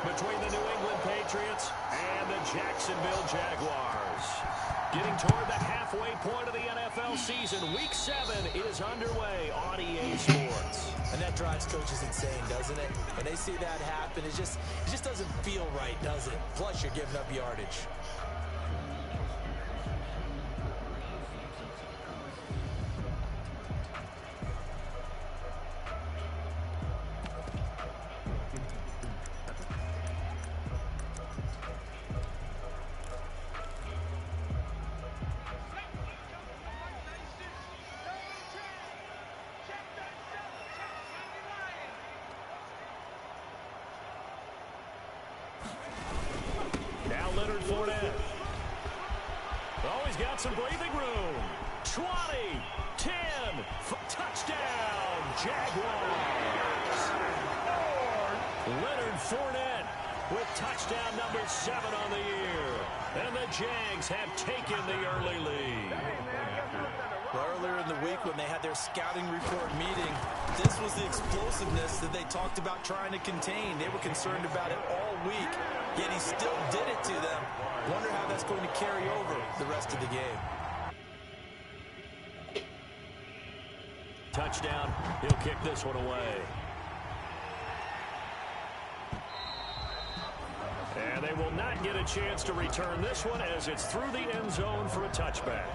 between the New England Patriots and the Jacksonville Jaguars. Getting toward the halfway point of the NFL season, Week 7 is underway on EA Sports. And that drives coaches insane, doesn't it? When they see that happen, it just doesn't feel right, does it? Plus, you're giving up yardage. Some breathing room. 20, 10, touchdown, Jaguars. Leonard Fournette with touchdown number 7 on the year. And the Jags have taken the early lead. Well, earlier in the week when they had their scouting report meeting, this was the explosiveness that they talked about trying to contain. They were concerned about it all week, yet he still did it to them. Wonder how that's going to carry over the rest of the game. Touchdown. He'll kick this one away. And they will not get a chance to return this one as it's through the end zone for a touchback.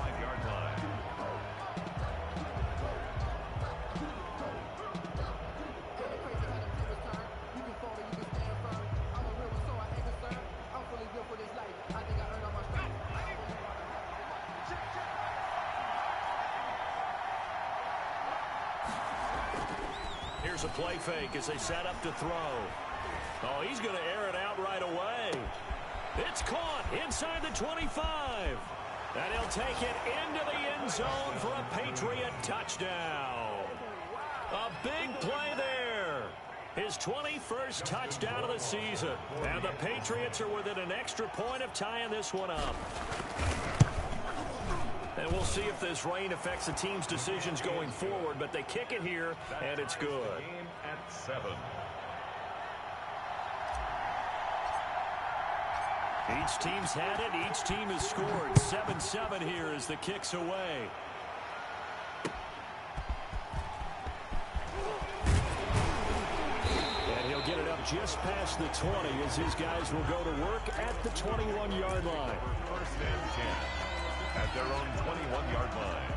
Here's a play fake as they set up to throw. Oh, he's going to air it out right away. It's caught inside the 25. And he'll take it into the end zone for a Patriot touchdown. A big play there. His 21st touchdown of the season. And the Patriots are within an extra point of tying this one up. And we'll see if this rain affects the team's decisions going forward, but they kick it here, and it's good. Game at 7. Each team's had it. Each team has scored. 7-7 here as the kick's away. And he'll get it up just past the 20 as his guys will go to work at the 21-yard line. First and 10. At their own 21-yard line.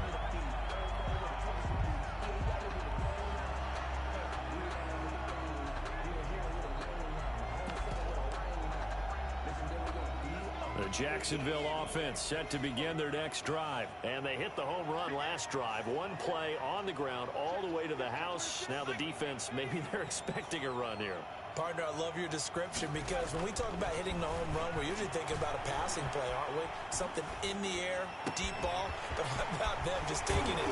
The Jacksonville offense set to begin their next drive. And they hit the home run last drive. One play on the ground all the way to the house. Now the defense, maybe they're expecting a run here. Partner, I love your description because when we talk about hitting the home run, we're usually thinking about a passing play, aren't we? Something in the air, deep ball. But how about them just taking it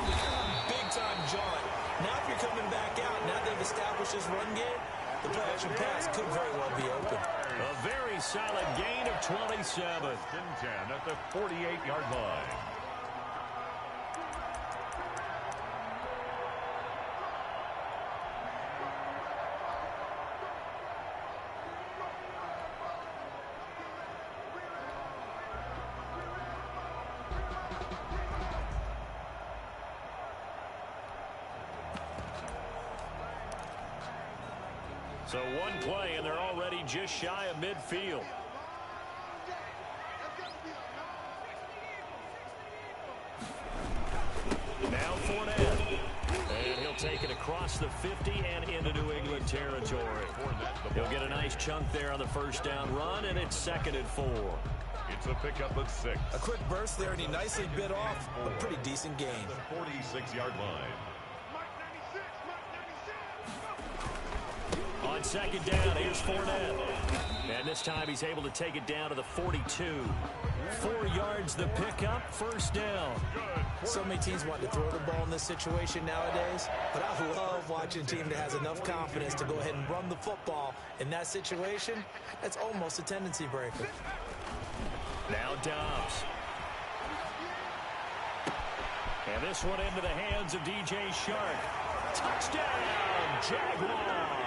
big-time jaunt? Now if you're coming back out, now they've established this run game, the play-action pass could very well be open. A very solid gain of 27. 10 at the 48-yard line. So one play, and they're already just shy of midfield. Now Fournette. And he'll take it across the 50 and into New England territory. He'll get a nice chunk there on the first down run, and it's 2nd and 4. It's a pickup of 6. A quick burst there, and he nicely bit off a pretty decent gain. The 46-yard line. On 2nd down, here's Fournette. And this time he's able to take it down to the 42. 4 yards the pickup, first down. So many teams want to throw the ball in this situation nowadays, but I love watching a team that has enough confidence to go ahead and run the football. In that situation, that's almost a tendency breaker. Now Dobbs. And this one into the hands of DJ Shark. Touchdown, Jaguars.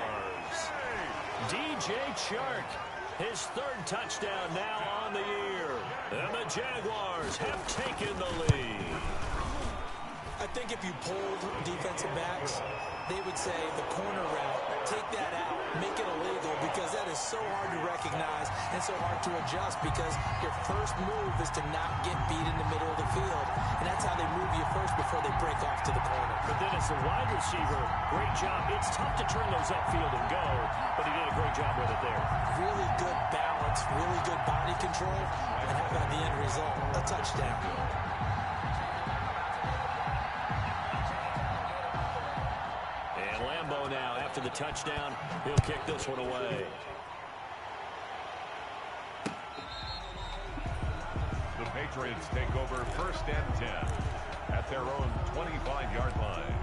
DJ Chark, his third touchdown now on the year. And the Jaguars have taken the lead. I think if you polled defensive backs, they would say the corner route, take that out, make it illegal, because that is so hard to recognize and so hard to adjust, because your first move is to not get beat in the middle of the field. And that's how they move you first before they break off to the corner. But then as the wide receiver, great job. It's tough to turn those upfield and go, but he did a great job with it there. Really good balance, really good body control, and how about the end result? A touchdown. And Lambeau now, after the touchdown, he'll kick this one away. The Patriots take over 1st and 10 at their own 25-yard line.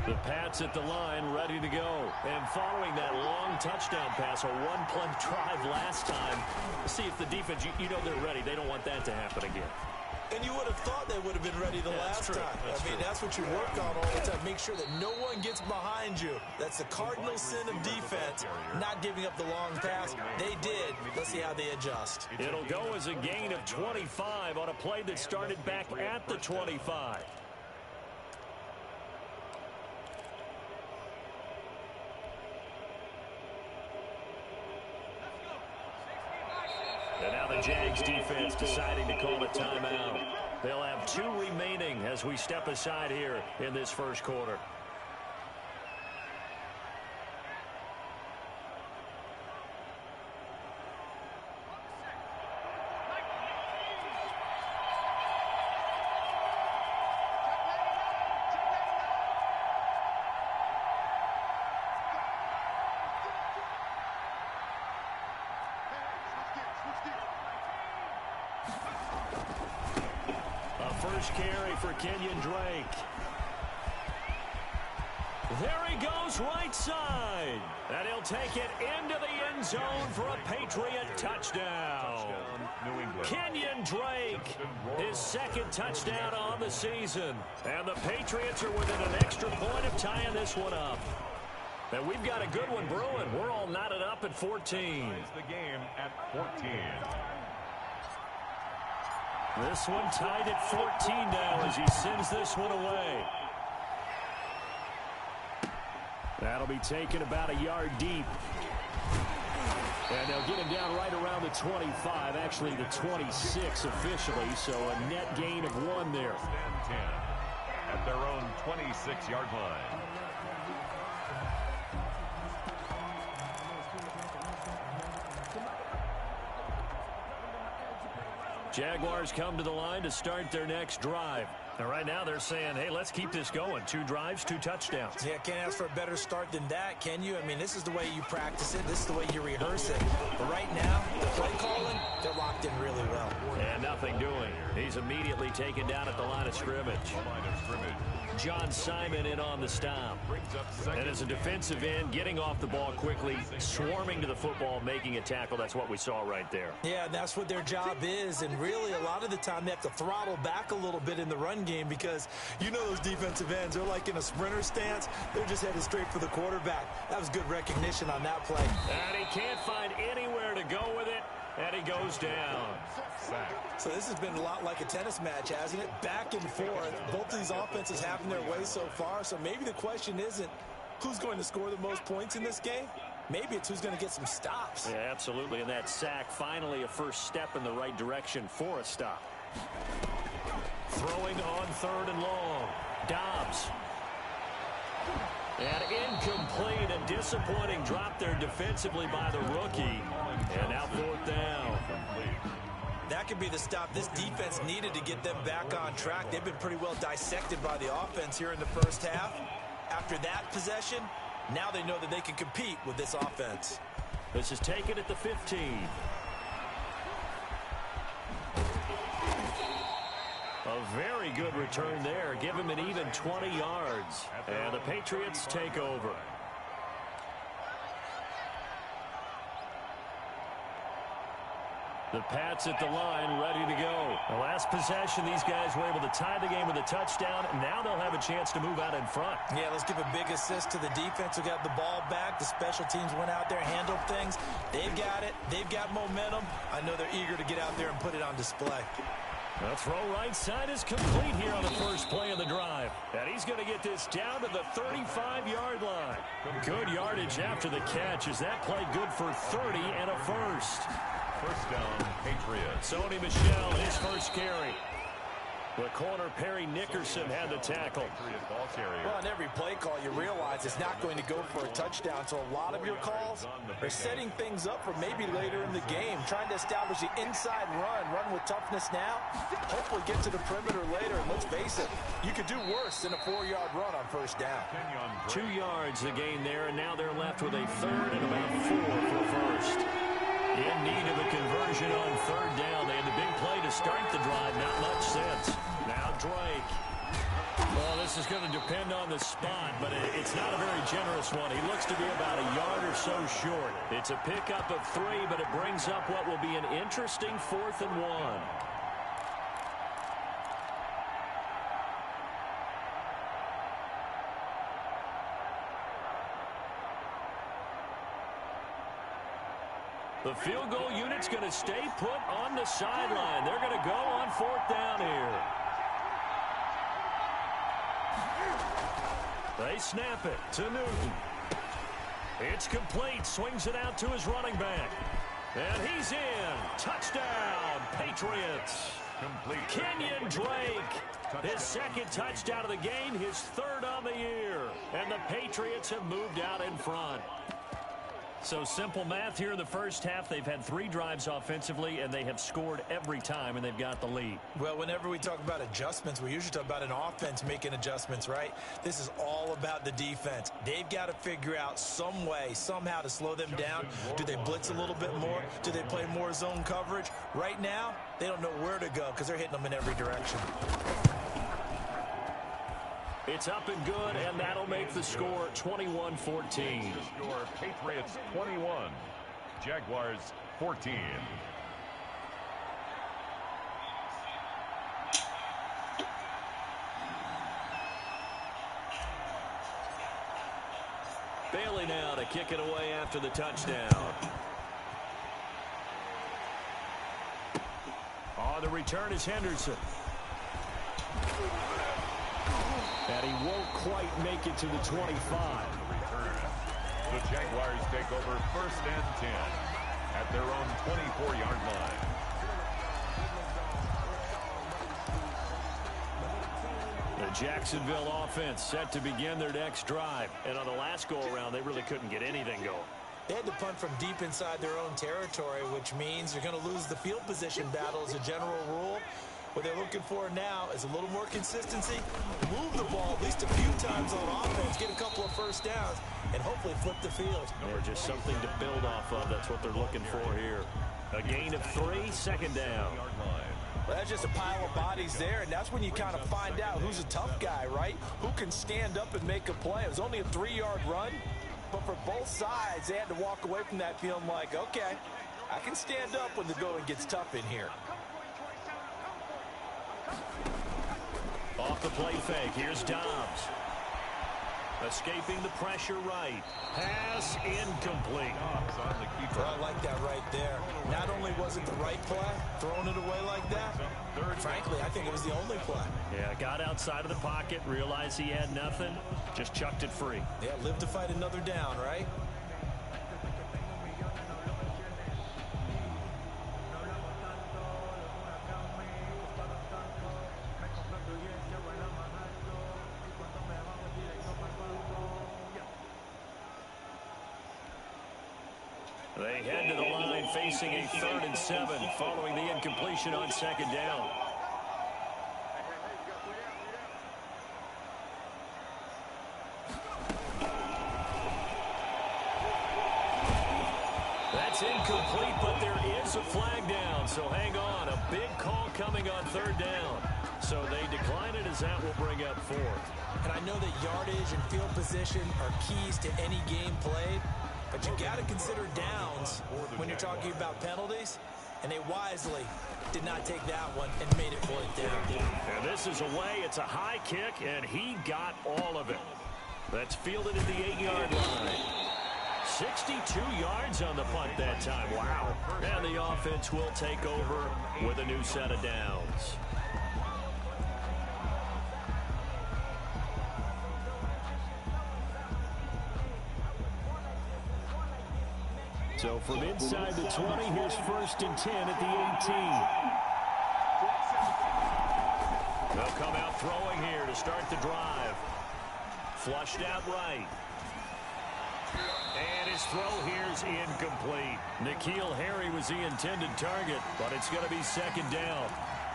The Pats at the line, ready to go. And following that long touchdown pass, a one-play drive last time, see if the defense, you know they're ready. They don't want that to happen again. And you would have thought they would have been ready the last time. I mean, that's what you work on all the time. Make sure that no one gets behind you. That's the cardinal sin of defense, not giving up the long pass. They did. Let's see how they adjust. It'll go as a gain of 25 on a play that started back at the 25. And now the Jags defense deciding to call a timeout. They'll have 2 remaining as we step aside here in this first quarter. First carry for Kenyon Drake. There he goes right side. And he'll take it into the end zone for a Patriot touchdown. New England. Kenyon Drake, his second touchdown on the season. And the Patriots are within an extra point of tying this one up. And we've got a good one brewing. We're all knotted up at 14. Ties the game at 14. This one tied at 14 now as he sends this one away. That'll be taken about a yard deep. And they'll get him down right around the 25, actually the 26 officially, so a net gain of 1 there. 1st and 10 at their own 26-yard line. Jaguars come to the line to start their next drive. And right now they're saying, hey, let's keep this going. 2 drives, 2 touchdowns. Yeah, can't ask for a better start than that, can you? I mean, this is the way you practice it. This is the way you rehearse it. But right now, the play calling, they're locked in really well. And nothing doing. He's immediately taken down at the line of scrimmage. John Simon in on the stop. And as a defensive end, getting off the ball quickly, swarming to the football, making a tackle. That's what we saw right there. Yeah, that's what their job is. And really, a lot of the time, they have to throttle back a little bit in the run game because you know those defensive ends, they're like in a sprinter stance. They're just headed straight for the quarterback. That was good recognition on that play. And he can't find anywhere to go with it. And he goes down. So this has been a lot like a tennis match, hasn't it? Back and forth. Both of these offenses having their way so far. So maybe the question isn't who's going to score the most points in this game. Maybe it's who's going to get some stops. Yeah, absolutely. And that sack, finally a first step in the right direction for a stop. Throwing on 3rd and long. Dobbs. And incomplete, a disappointing drop there defensively by the rookie. And now 4th down. That could be the stop this defense needed to get them back on track. They've been pretty well dissected by the offense here in the first half. After that possession, now they know that they can compete with this offense. This is taken at the 15. A very good return there. Give him an even 20 yards. And the Patriots take over. The Pats at the line, ready to go. The last possession, these guys were able to tie the game with a touchdown, and now they'll have a chance to move out in front. Yeah, let's give a big assist to the defense who got the ball back. The special teams went out there, handled things. They've got it. They've got momentum. I know they're eager to get out there and put it on display. The throw right side is complete here on the first play of the drive. And he's going to get this down to the 35-yard line. Good yardage after the catch. Is that play good for 30 and a first? First down, Patriots. Sony Michel, his first carry. The corner, Perry Nickerson, had the tackle. Well, on every play call, you realize it's not going to go for a touchdown. So a lot of your calls are setting things up for maybe later in the game, trying to establish the inside run with toughness now, hopefully get to the perimeter later. And let's face it, you could do worse than a 4-yard run on first down. 2 yards the gain there, and now they're left with a third and about 4 for first. In need of a conversion on third down. They had the big play to start the drive. Not much sense. Now Drake. Well, this is going to depend on the spot, but it's not a very generous one. He looks to be about a yard or so short. It's a pickup of 3, but it brings up what will be an interesting 4th and 1. The field goal unit's going to stay put on the sideline. They're going to go on 4th down here. They snap it to Newton. It's complete. Swings it out to his running back. And he's in. Touchdown, Patriots. Complete. Kenyon Drake. His second touchdown of the game, his 3rd on the year. And the Patriots have moved out in front. So simple math here in the first half. They've had 3 drives offensively, and they have scored every time, and they've got the lead. Well, whenever we talk about adjustments, we usually talk about an offense making adjustments, right? This is all about the defense. They've got to figure out some way, somehow to slow them down. Do they blitz a little bit more? Do they play more zone coverage? Right now, they don't know where to go because they're hitting them in every direction. It's up and good, and that'll make the score 21-14. Patriots 21, Jaguars 14. Bailey now to kick it away after the touchdown. On the return is Henderson. And he won't quite make it to the 25. The Jaguars take over 1st and 10 at their own 24-yard line. The Jacksonville offense set to begin their next drive. And on the last go-around, they really couldn't get anything going. They had to punt from deep inside their own territory, which means you're going to lose the field position battle as a general rule. What they're looking for now is a little more consistency, move the ball at least a few times on offense, get a couple of first downs, and hopefully flip the field. Or just something to build off of. That's what they're looking for here. A gain of 3, 2nd down. Well, that's just a pile of bodies there, and that's when you kind of find out who's a tough guy, right? Who can stand up and make a play. It was only a 3-yard run, but for both sides, they had to walk away from that feeling like, okay, I can stand up when the going gets tough in here. Off the play fake, here's Dobbs. Escaping the pressure right. Pass incomplete. I like that right there. Not only was it the right play, throwing it away like that, frankly, I think it was the only play. Yeah, got outside of the pocket, realized he had nothing, just chucked it free. Yeah, live to fight another down, right? They head to the line facing a 3rd and 7 following the incompletion on 2nd down. That's incomplete, but there is a flag down, so hang on. A big call coming on 3rd down. So they decline it as that will bring up 4th. And I know that yardage and field position are keys to any game played, but you got to consider downs when you're talking about penalties. and they wisely did not take that one and made it fourth down. And this is away. It's a high kick, and he got all of it. That's fielded at the 8-yard line. 62 yards on the punt that time. Wow. And the offense will take over with a new set of downs. So from inside the 20, here's 1st and 10 at the 18. They'll come out throwing here to start the drive. Flushed out right. And his throw here's incomplete. N'Keal Harry was the intended target, but it's going to be 2nd down.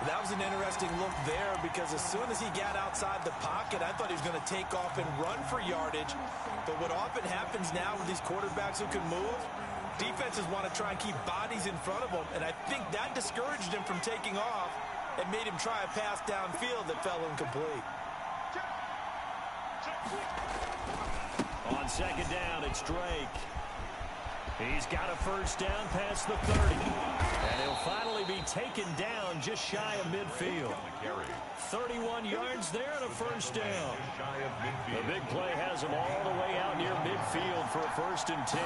That was an interesting look there because as soon as he got outside the pocket, I thought he was going to take off and run for yardage. But what often happens now with these quarterbacks who can move, defenses want to try and keep bodies in front of them, and I think that discouraged him from taking off and made him try a pass downfield that fell incomplete. On 2nd down, it's Drake. He's got a 1st down past the 30. And he'll finally be taken down just shy of midfield. 31 yards there and a 1st down. The big play has him all the way out near midfield for a 1st and 10.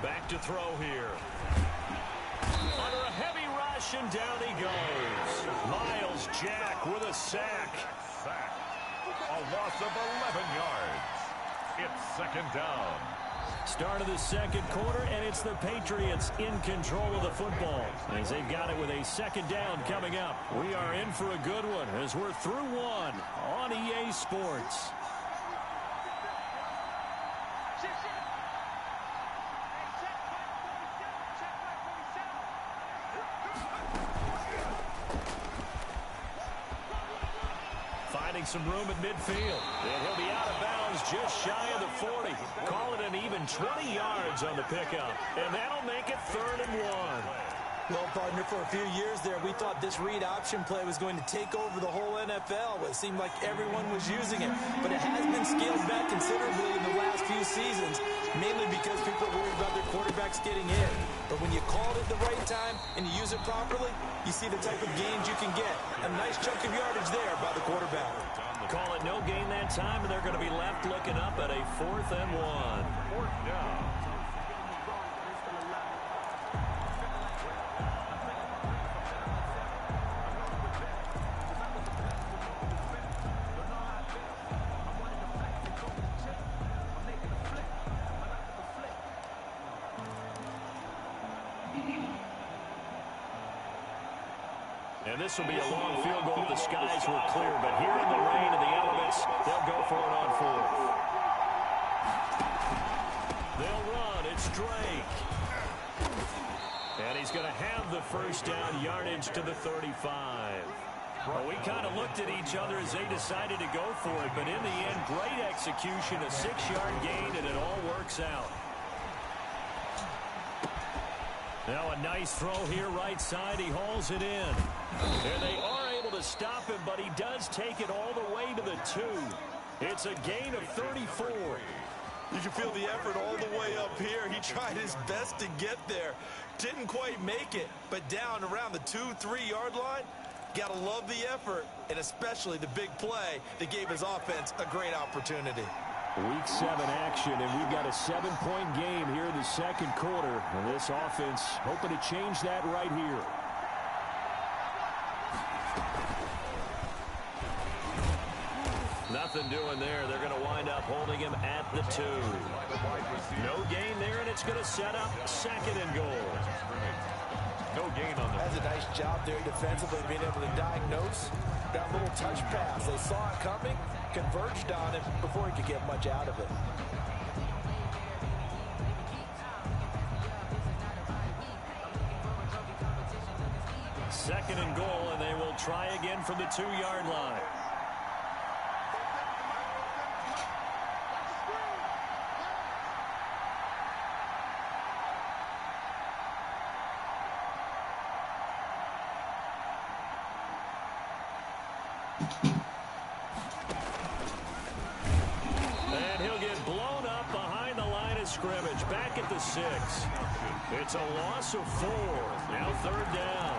Back to throw here. Under a heavy rush, and down he goes. Miles Jack with a sack. A loss of 11 yards. It's 2nd down. Start of the 2nd quarter, and it's the Patriots in control of the football as they've got it with a 2nd down coming up. We are in for a good one as we're through one on EA Sports. Finding some room at midfield, and he'll be out of bounds just shy of the 40. Call it an even 20 yards on the pickup, and that'll make it 3rd and 1. Well, partner, for a few years there, we thought this read option play was going to take over the whole NFL. It seemed like everyone was using it, but it has been scaled back considerably in the last few seasons, mainly because people are worried about their quarterbacks getting in. But when you call it at the right time and you use it properly, you see the type of gains you can get. A nice chunk of yardage there by the quarterback. Call it no gain that time, and they're going to be left looking up at a 4th and 1. 4th down. And this will be a long field goal if the skies were clear. But here in the rain and the elements, they'll go for it on 4th. They'll run. It's Drake. And he's going to have the 1st down, yardage to the 35. Well, we kind of looked at each other as they decided to go for it. But in the end, great execution, a 6-yard gain, and it all works out. Now a nice throw here right side. He hauls it in. And they are able to stop him, but he does take it all the way to the 2. It's a gain of 34. You can feel the effort all the way up here. He tried his best to get there. Didn't quite make it, but down around the 2-3 yard line, gotta love the effort, and especially the big play that gave his offense a great opportunity. Week 7 action, and we've got a 7-point game here in the 2nd quarter. And this offense hoping to change that right here. Nothing doing there. They're going to wind up holding him at the 2. No gain there, and it's going to set up 2nd and goal. No gain on that. Has a nice job there defensively, being able to diagnose that little touch pass. They saw it coming, converged on it before he could get much out of it. Second and goal, and they will try again from the 2-yard line. scrimmage, back at the 6. It's a loss of 4. Now 3rd down.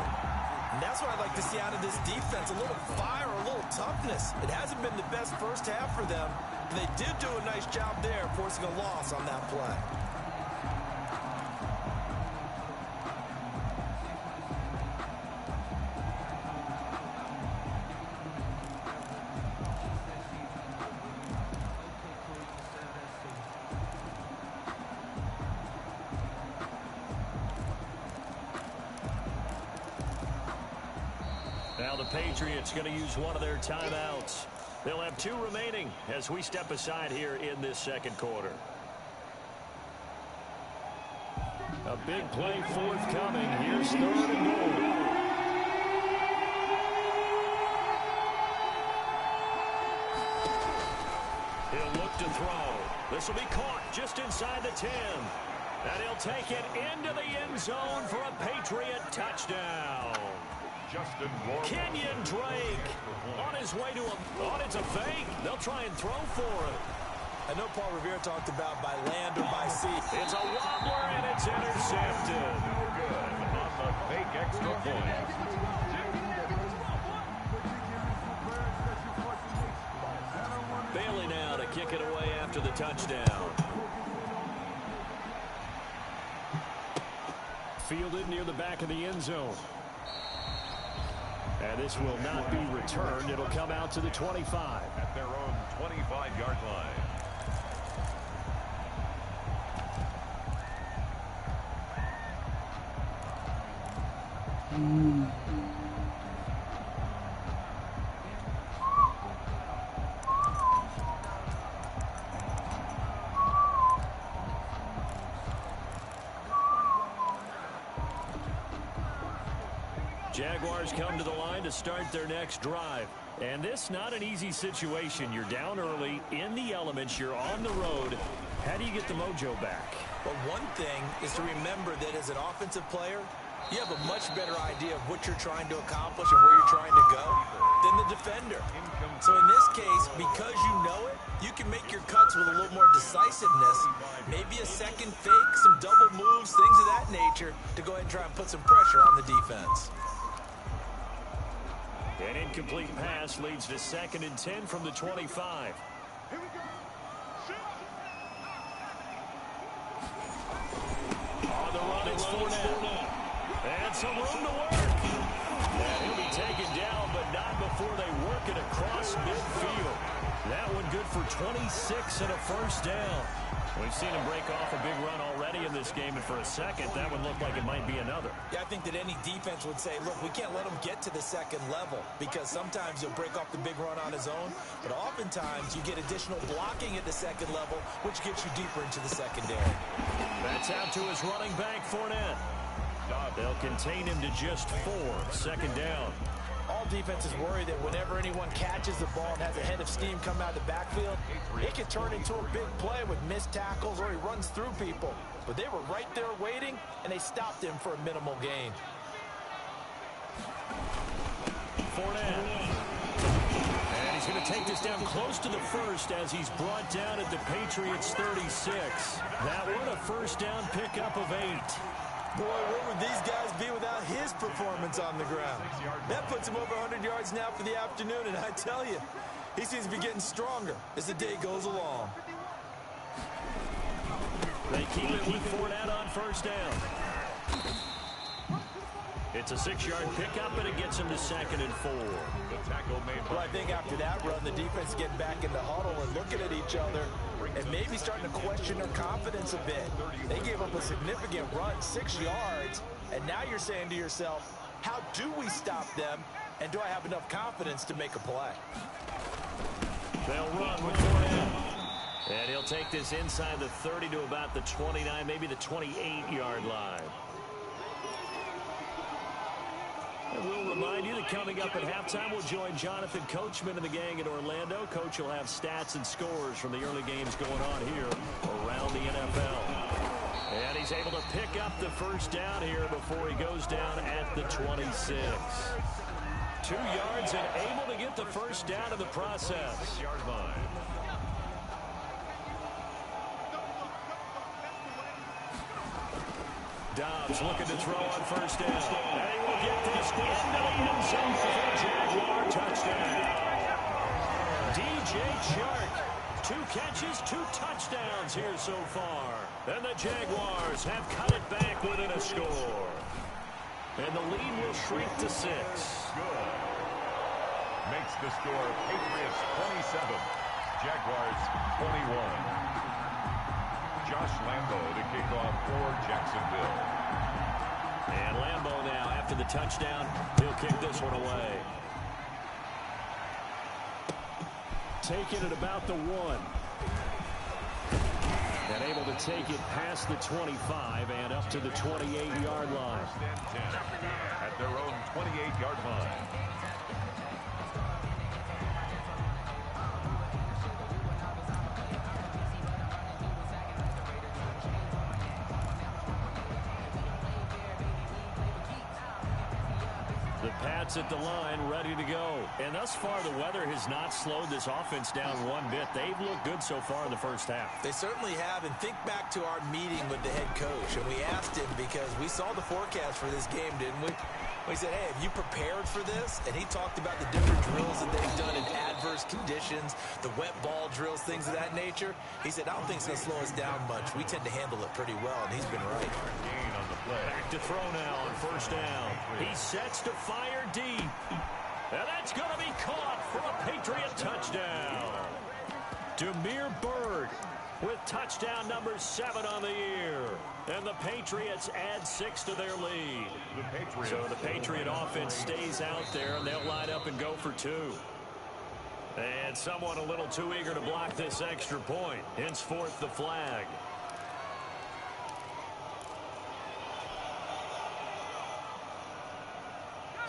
And that's what I'd like to see out of this defense, a little fire, a little toughness. It hasn't been the best first half for them. They did do a nice job there, forcing a loss on that play. Now the Patriots going to use one of their timeouts. They'll have 2 remaining as we step aside here in this second quarter. A big play forthcoming. Here's 3rd and goal. He'll look to throw. This will be caught just inside the 10. And he'll take it into the end zone for a Patriot touchdown. Kenyon Drake on his way to it's a fake. They'll try and throw for it. I know Paul Revere talked about by land or by sea. It's a wobbler and it's intercepted. Good on the fake extra point. Bailey now to kick it away after the touchdown. Fielded near the back of the end zone. And this will not be returned. It'll come out to the 25. At their own 25-yard line. Jaguars come to the line to start their next drive. And this not an easy situation. You're down early, in the elements, you're on the road. How do you get the mojo back? Well, one thing is to remember that as an offensive player, you have a much better idea of what you're trying to accomplish and where you're trying to go than the defender. So in this case, because you know it, you can make your cuts with a little more decisiveness. Maybe a second fake, some double moves, things of that nature to go ahead and try and put some pressure on the defense. An incomplete pass leads to 2nd and 10 from the 25. On the run, it's Fournette. And some room to work. And he'll be taken down, but not before they work it across midfield. That one good for 26 and a first down. We've seen him break off a big run already in this game, and for a second, that one looked like it might be another. Yeah, I think that any defense would say, look, we can't let him get to the second level because sometimes he'll break off the big run on his own, but oftentimes you get additional blocking at the second level, which gets you deeper into the secondary. That's out to his running back, Fournette. They'll contain him to just 4, 2nd down. All defenses worry that whenever anyone catches the ball and has a head of steam come out of the backfield, it can turn into a big play with missed tackles or he runs through people. But they were right there waiting, and they stopped him for a minimal gain. Fournette. And he's going to take this down close to the 1st as he's brought down at the Patriots' 36. That one a first down pickup of 8. Boy, where would these guys be without his performance on the ground? That puts him over 100 yards now for the afternoon, and I tell you, he seems to be getting stronger as the day goes along. They keep it with Fournette on first down. It's a 6-yard pickup, and it gets him to 2nd and 4. The tackle made. Well, I think after that run, the defense is getting back in the huddle and looking at each other and maybe starting to question their confidence a bit. They gave up a significant run, 6 yards, and now you're saying to yourself, how do we stop them, and do I have enough confidence to make a play? They'll run with Fournette. And he'll take this inside the 30 to about the 29, maybe the 28-yard line. And we'll remind you that coming up at halftime, we'll join Jonathan Coachman and the gang in Orlando. Coach will have stats and scores from the early games going on here around the NFL. And he's able to pick up the first down here before he goes down at the 26. 2 yards and able to get the first down in the process. 6-yard line. Dobbs looking to throw on first down. And he will get this into the end zone for a Jaguar touchdown. DJ Chark, 2 catches, 2 touchdowns here so far. And the Jaguars have cut it back within a score. And the lead will shrink to 6. Good. Makes the score Patriots 27, Jaguars 21. Josh Lambo to kick off for Jacksonville. And Lambo now, after the touchdown, he'll kick this one away. Taking it about the 1. And able to take it past the 25 and up to the 28-yard line. First and 10 at their own 28-yard line. Pats at the line, ready to go. And thus far, the weather has not slowed this offense down one bit. They've looked good so far in the first half. They certainly have. And think back to our meeting with the head coach. And we asked him because we saw the forecast for this game, didn't we? We said, hey, have you prepared for this? And he talked about the different drills that they've done in adverse conditions, the wet ball drills, things of that nature. He said, I don't think it's going to slow us down much. We tend to handle it pretty well, and he's been right. Gain on the play. Back to throw now on first down. He sets to fire deep. And that's going to be caught for a Patriot touchdown. Demir Bird with touchdown number 7 on the year. And the Patriots add 6 to their lead. So the Patriot offense stays out there, and they'll line up and go for 2. And someone a little too eager to block this extra point. Henceforth, the flag.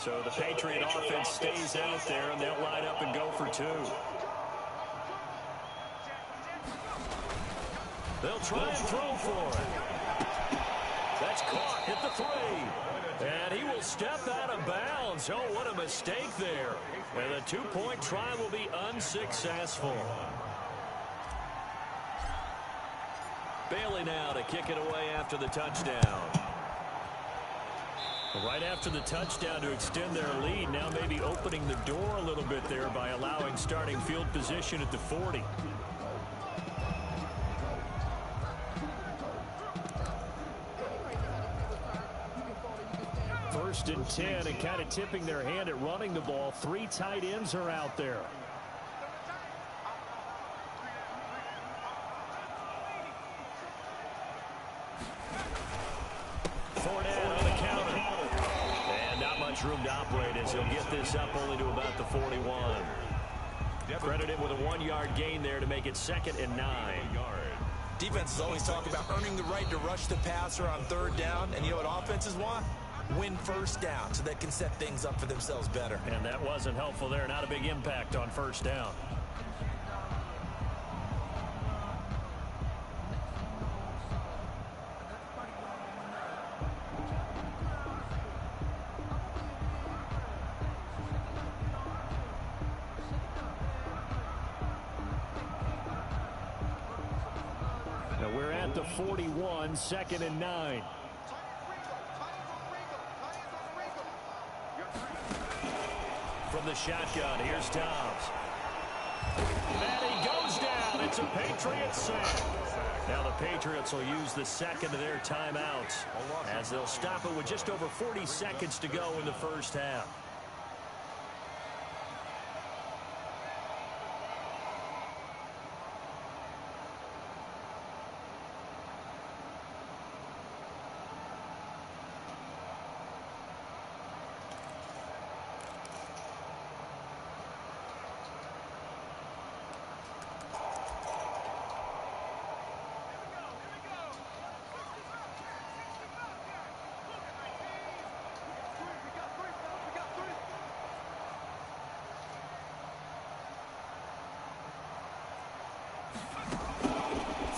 So the Patriot offense stays out there, and they'll line up and go for 2. They'll try and throw for it. That's caught at the 3. And he will step out of bounds. Oh, what a mistake there. And the 2-point try will be unsuccessful. Bailey now to kick it away after the touchdown. Right after the touchdown to extend their lead, now maybe opening the door a little bit there by allowing starting field position at the 40. First and 10, and kind of tipping their hand at running the ball. 3 tight ends are out there. Room to operate as he'll get this up only to about the 41. Credited with a 1-yard gain there to make it 2nd and 9. Defenses always talk about earning the right to rush the passer on 3rd down. And you know what offenses want? Win first down so they can set things up for themselves better. And that wasn't helpful there. Not a big impact on first down. We're at the 41, 2nd and 9. From the shotgun, here's Dobbs. And he goes down. It's a Patriot sack. Now the Patriots will use the 2nd of their timeouts as they'll stop it with just over 40 seconds to go in the first half.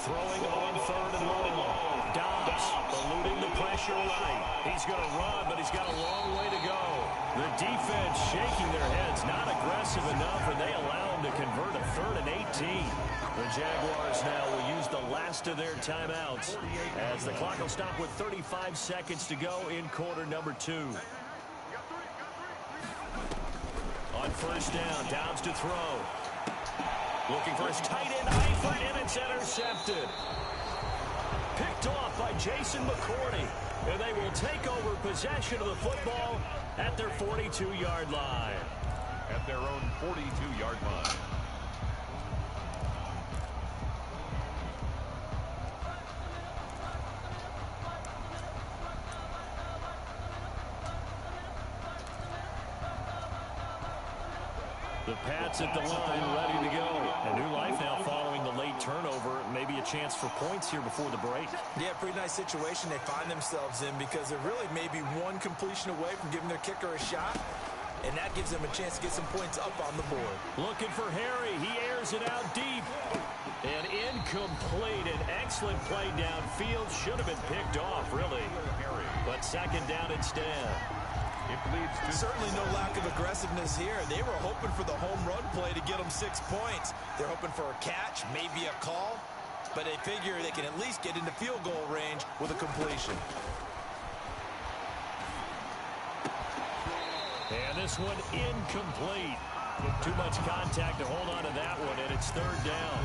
Throwing on 3rd and long. Dobbs eluding the pressure right. He's going to run, but he's got a long way to go. The defense shaking their heads, not aggressive enough, and they allow him to convert a 3rd and 18. The Jaguars now will use the last of their timeouts as the clock will stop with 35 seconds to go in quarter number 2. On first down, Downs to throw. Looking for his tight end, Eifert, and it's intercepted. Picked off by Jason McCourty. And they will take over possession of the football at their 42-yard line. At their own 42-yard line. The Pats at the line, ready to go. A new life now following the late turnover. Maybe a chance for points here before the break. Yeah, pretty nice situation they find themselves in because they're really maybe one completion away from giving their kicker a shot. And that gives them a chance to get some points up on the board. Looking for Harry. He airs it out deep. And incomplete. An excellent play downfield. Should have been picked off, really. But second down instead. It leads to certainly no lack of aggressiveness here. They were hoping for the home run play to get them 6 points. They're hoping for a catch, maybe a call, but they figure they can at least get into field goal range with a completion. And this one incomplete. Too much contact to hold on to that one, and it's third down.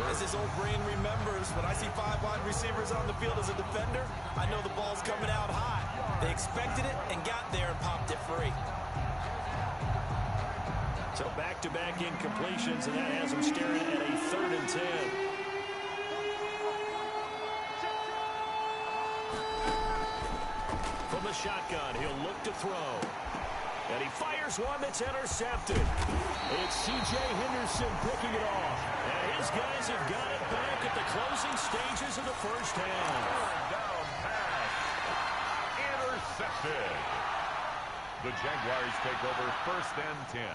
As his old brain remembers, when I see 5 wide receivers on the field as a defender, I know the ball's coming out high. They expected it and got there and popped it free. So back-to-back incompletions, and that has them staring at a 3rd and 10. From the shotgun, he'll look to throw. And he fires one that's intercepted. It's C.J. Henderson picking it off. And his guys have got it back at the closing stages of the first half. down pass. Intercepted. The Jaguars take over 1st and 10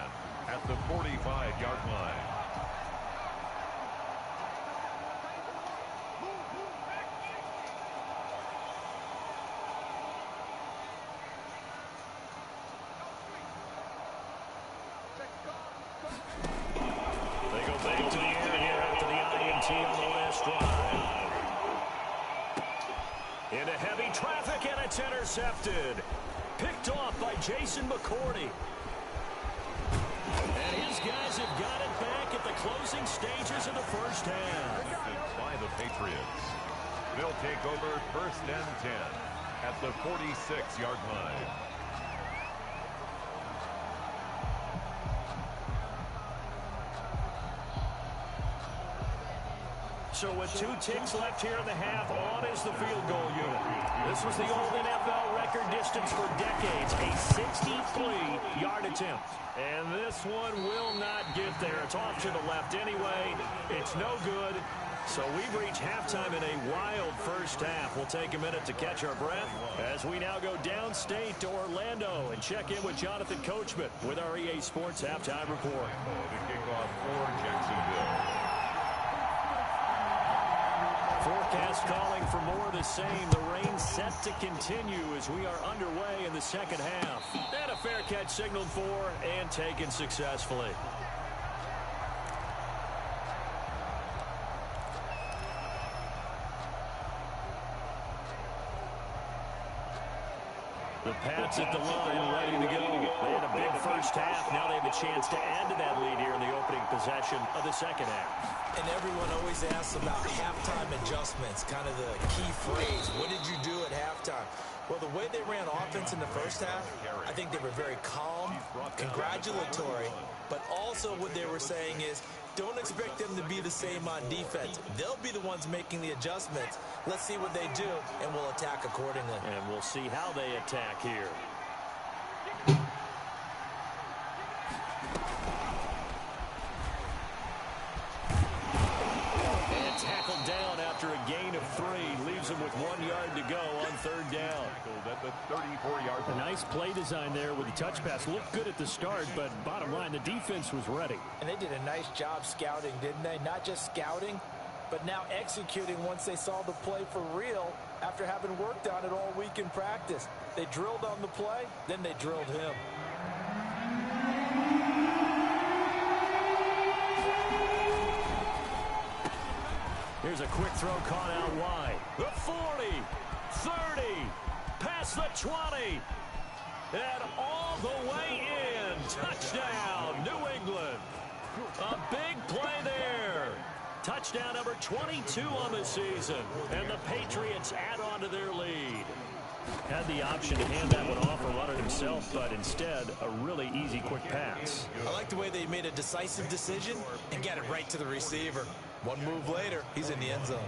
at the 45-yard line. Back to the air here after the INT on the last drive. Into heavy traffic, and it's intercepted. Picked off by Jason McCourty. And his guys have got it back at the closing stages of the first half. By the Patriots. They'll take over 1st and 10 at the 46-yard line. So with 2 ticks left here in the half, on is the field goal unit. This was the old NFL record distance for decades, a 63-yard attempt. And this one will not get there. It's off to the left anyway. It's no good. So we've reached halftime in a wild first half. We'll take a minute to catch our breath as we now go downstate to Orlando and check in with Jonathan Coachman with our EA Sports Halftime Report. The kickoff for Jacksonville. Forecast calling for more of the same. The rain set to continue as we are underway in the second half. And a fair catch signaled for and taken successfully. The Pats at the line, ready to go. They had a big first half. Now they have a chance to add to that lead here in the opening possession of the second half. And everyone always asks about halftime adjustments, kind of the key phrase. What did you do at halftime? Well, the way they ran offense in the first half, I think they were very calm, congratulatory, but also what they were saying is, don't expect them to be the same on defense. They'll be the ones making the adjustments. Let's see what they do, and we'll attack accordingly. And we'll see how they attack here. And tackled down after a gain of 3. Leaves him with 1 yard to go on third down. At the 34-yard A nice play design there with the touch pass. Looked good at the start, but bottom line, the defense was ready. And they did a nice job scouting, didn't they? Not just scouting, but now executing once they saw the play for real after having worked on it all week in practice. They drilled on the play, then they drilled him. Here's a quick throw caught out wide. The 40, 30, past the 20, and all the way in. Touchdown, New England. A big play there. Touchdown number 22 on the season. And the Patriots add on to their lead. Had the option to hand that one off or run it himself, but instead, a really easy, quick pass. I like the way they made a decisive decision and got it right to the receiver. One move later, he's in the end zone.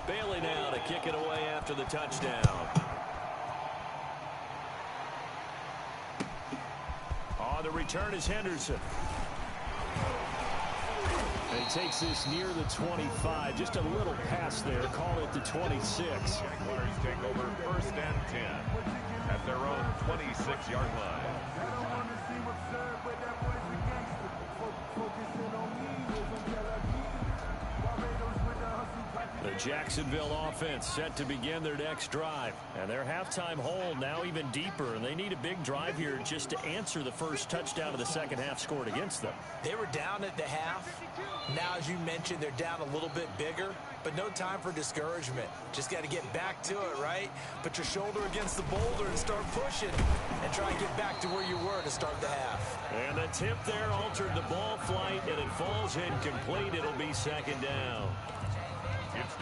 Bailey now to kick it away after the touchdown. On the return is Henderson. And he takes this near the 25. Just a little pass there. Call it the 26. Jaguars take over 1st and 10 at their own 26-yard line. The Jacksonville offense set to begin their next drive. And their halftime hole now even deeper. And they need a big drive here just to answer the first touchdown of the second half scored against them. They were down at the half. Now, as you mentioned, they're down a little bit bigger. But no time for discouragement. Just got to get back to it, right? Put your shoulder against the boulder and start pushing. And try and get back to where you were to start the half. And the tip there altered the ball flight. And it falls incomplete. It'll be second down.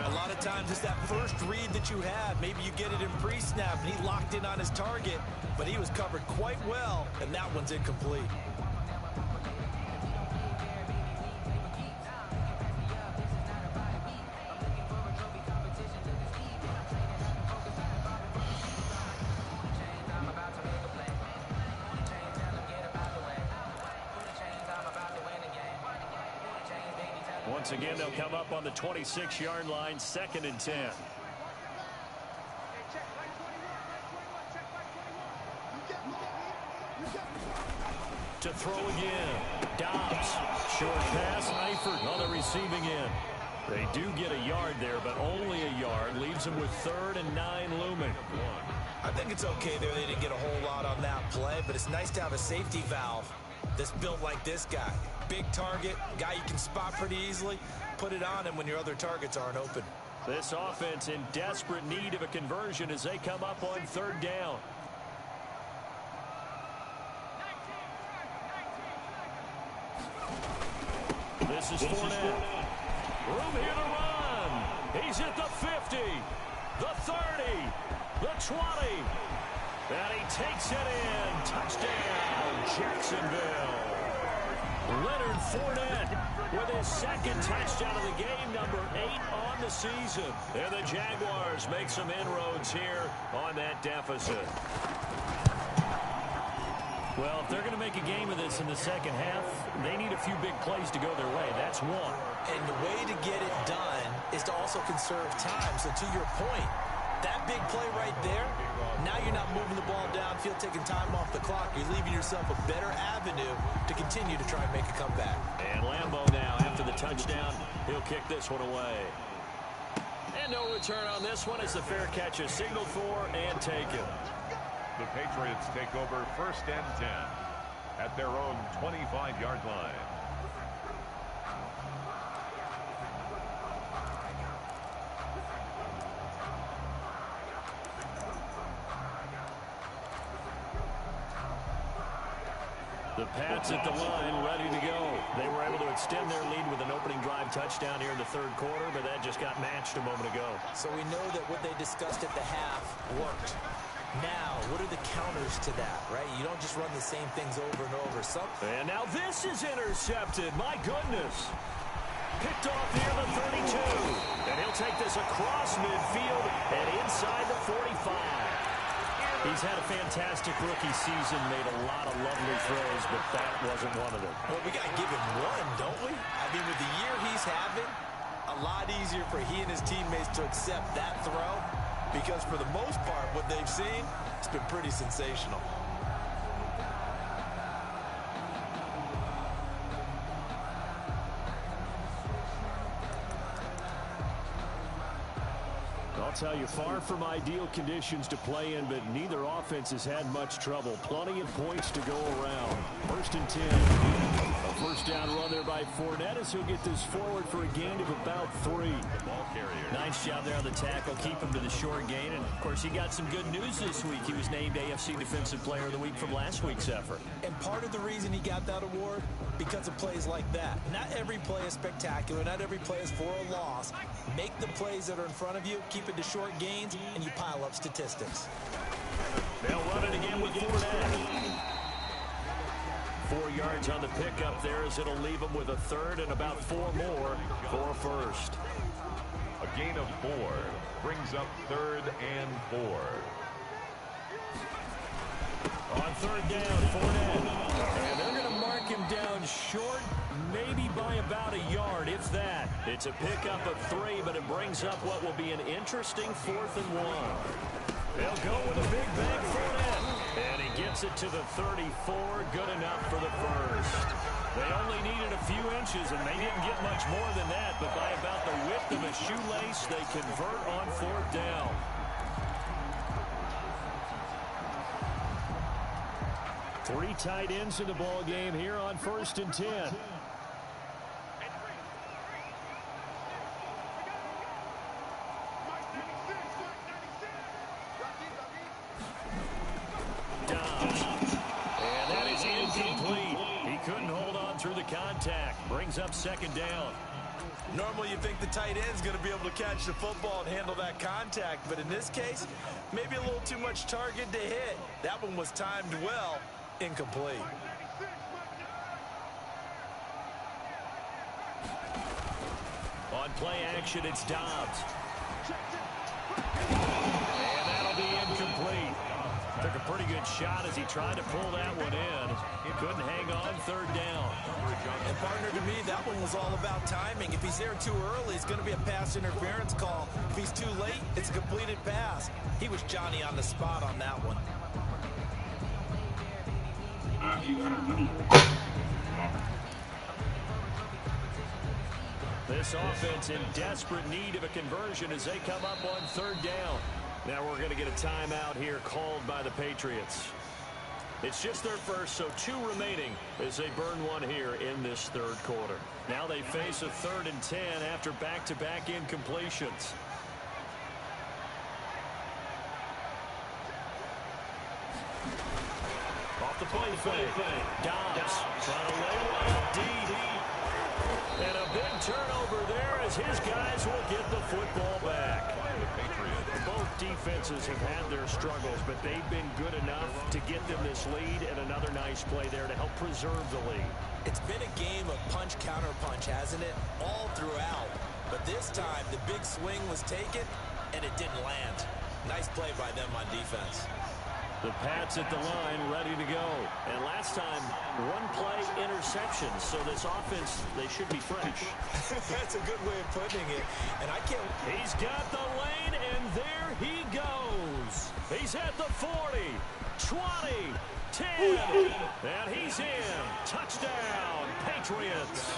A lot of times it's that first read that you had. Maybe you get it in pre-snap and he locked in on his target, but he was covered quite well, and that one's incomplete. Once again, they'll come up on the 26-yard line, 2nd and 10. To throw again. Dobbs. Short pass. Eifert on the receiving end. They do get a yard there, but only a yard. Leaves them with 3rd and 9 looming. I think it's okay there. They didn't get a whole lot on that play, but it's nice to have a safety valve that's built like this guy. Big target, guy you can spot pretty easily. Put it on him when your other targets aren't open. This offense in desperate need of a conversion as they come up on 3rd down. This is Fournette. Room here to run. He's at the 50, the 30, the 20. And he takes it in. Touchdown, Jacksonville. Leonard Fournette with his 2nd touchdown of the game, number 8 on the season. And the Jaguars make some inroads here on that deficit. Well, if they're going to make a game of this in the second half, they need a few big plays to go their way. That's one. And the way to get it done is to also conserve time. So to your point, that big play right there, now you're not moving the ball downfield, taking time off the clock. You're leaving yourself a better avenue to continue to try and make a comeback. And Lambeau now, after the touchdown, he'll kick this one away. And no return on this one as the fair catch is signaled for and taken. The Patriots take over 1st and 10 at their own 25-yard line. The Pats at the line, ready to go. They were able to extend their lead with an opening drive touchdown here in the 3rd quarter, but that just got matched a moment ago. So we know that what they discussed at the half worked. Now, what are the counters to that, right? You don't just run the same things over and over. And now this is intercepted. My goodness. Picked off near the 32. And he'll take this across midfield and inside the 45. He's had a fantastic rookie season, made a lot of lovely throws, but that wasn't one of them. Well, we got to give him one, don't we? I mean, with the year he's having, a lot easier for he and his teammates to accept that throw because for the most part, what they've seen, it's been pretty sensational. I'll tell you, far from ideal conditions to play in, but neither offense has had much trouble. Plenty of points to go around. 1st and 10. A first down run there by Fournette as he'll get this forward for a gain of about 3. The ball carrier. Nice job there on the tackle. Keep him to the short gain. And, of course, he got some good news this week. He was named AFC Defensive Player of the Week from last week's effort. And part of the reason he got that award, because of plays like that. Not every play is spectacular. Not every play is for a loss. Make the plays that are in front of you, keep it to short gains, and you pile up statistics. They'll run it again with Fournette. 4 yards on the pickup there as it'll leave them with a third and about 4 more for a first. A gain of 4 brings up 3rd and 4. On 3rd down, Fournette. And they're going to mark him down short, maybe by about a yard, if that. It's a pickup of 3, but it brings up what will be an interesting 4th and 1. They'll go with a big bang Fournette. And he gets it to the 34, good enough for the first. They only needed a few inches, and they didn't get much more than that, but by about the width of a shoelace, they convert on 4th down. Three tight ends in the ball game here on 1st and 10. And that is incomplete. He couldn't hold on through the contact. Brings up 2nd down. Normally you think the tight end's going to be able to catch the football and handle that contact, but in this case, maybe a little too much target to hit. That one was timed well. Incomplete. On play action, it's Dobbs. And that'll be incomplete. Took a pretty good shot as he tried to pull that one in. He couldn't hang on 3rd down. And partner, to me, that one was all about timing. If he's there too early, it's going to be a pass interference call. If he's too late, it's a completed pass. He was Johnny on the spot on that one. This offense in desperate need of a conversion as they come up on 3rd down. Now we're going to get a timeout here called by the Patriots. It's just their first, so 2 remaining as they burn one here in this 3rd quarter. Now they face a 3rd and 10 after back-to-back incompletions. Off the play fake. Dobbs trying to lay one up deep. And a big turnover there as his guys will get the football back. Both defenses have had their struggles, but they've been good enough to get them this lead, and another nice play there to help preserve the lead. It's been a game of punch-counter-punch, hasn't it? All throughout. But this time, the big swing was taken, and it didn't land. Nice play by them on defense. The Pats at the line, ready to go. And last time, 1-play interception. So this offense, they should be fresh. That's a good way of putting it. And I can't... He's got the lane, and there he goes. He's at the 40, 20, 10, and he's in. Touchdown, Patriots.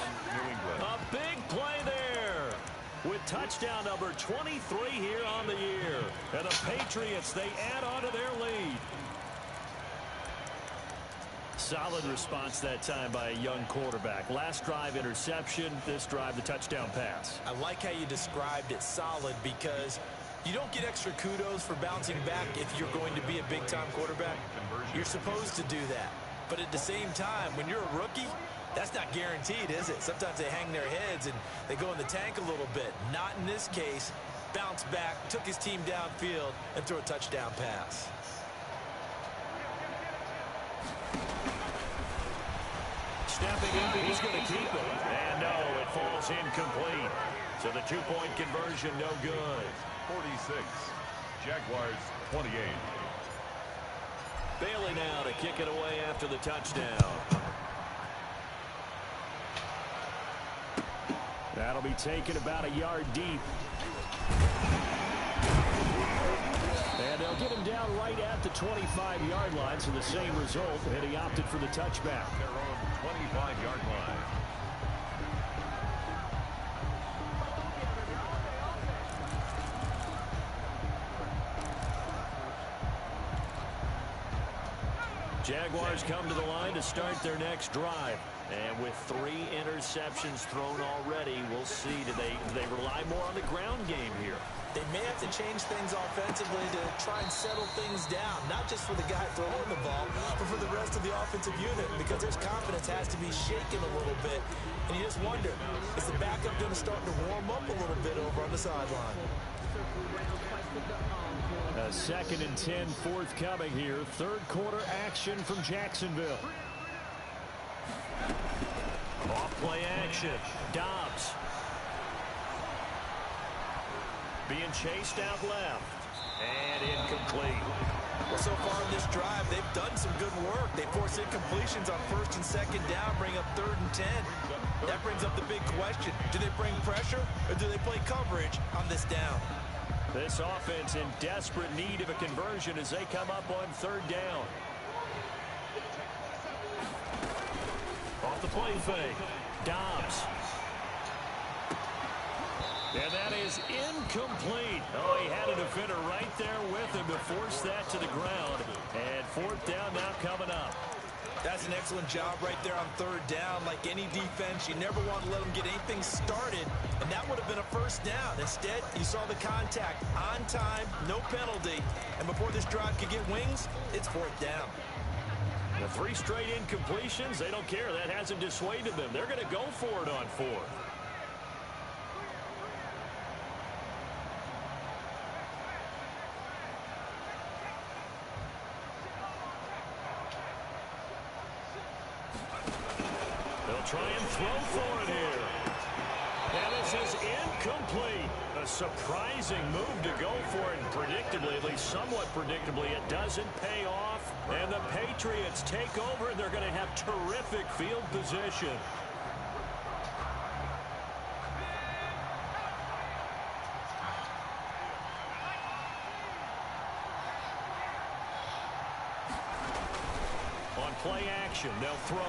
A big play there. With touchdown number 23 here on the year. And the Patriots, they add on to their lead. Solid response that time by a young quarterback. Last drive interception, this drive the touchdown pass. I like how you described it, solid, because you don't get extra kudos for bouncing back if you're going to be a big-time quarterback. You're supposed to do that. But at the same time, when you're a rookie, that's not guaranteed, is it? Sometimes they hang their heads and they go in the tank a little bit. Not in this case. Bounce back, took his team downfield, and threw a touchdown pass. Stepping up, he's going to keep it. And no, it falls incomplete. So the 2-point conversion, no good. 46. Jaguars 28. Bailey now to kick it away after the touchdown. That'll be taken about a yard deep. And they'll get him down right at the 25-yard line, so the same result, and he opted for the touchback. Their own 25-yard line. Jaguars come to the line to start their next drive. And with 3 interceptions thrown already, we'll see. Do they rely more on the ground game here? They may have to change things offensively to try and settle things down, not just for the guy throwing the ball, but for the rest of the offensive unit, because their confidence has to be shaken a little bit. And you just wonder, is the backup going to start to warm up a little bit over on the sideline? A 2nd and 10 forthcoming here. Third quarter action from Jacksonville. Off play action. Dobbs. Being chased out left. And incomplete. Well, so far in this drive, they've done some good work. They force incompletions on 1st and 2nd down, bring up 3rd and 10. That brings up the big question. Do they bring pressure or do they play coverage on this down? This offense in desperate need of a conversion as they come up on 3rd down. Off the play fake. Dobbs. And that is incomplete. Oh, he had a defender right there with him to force that to the ground. And 4th down now coming up. That's an excellent job right there on 3rd down. Like any defense, you never want to let them get anything started, and that would have been a 1st down. Instead, you saw the contact on time, no penalty, and before this drive could get wings, it's 4th down. The 3 straight incompletions, they don't care. That hasn't dissuaded them. They're going to go for it on 4th. Try and throw for it here. And this is incomplete. A surprising move to go for it. And predictably, at least somewhat predictably, it doesn't pay off. And the Patriots take over, and they're going to have terrific field position. On play action, they'll throw.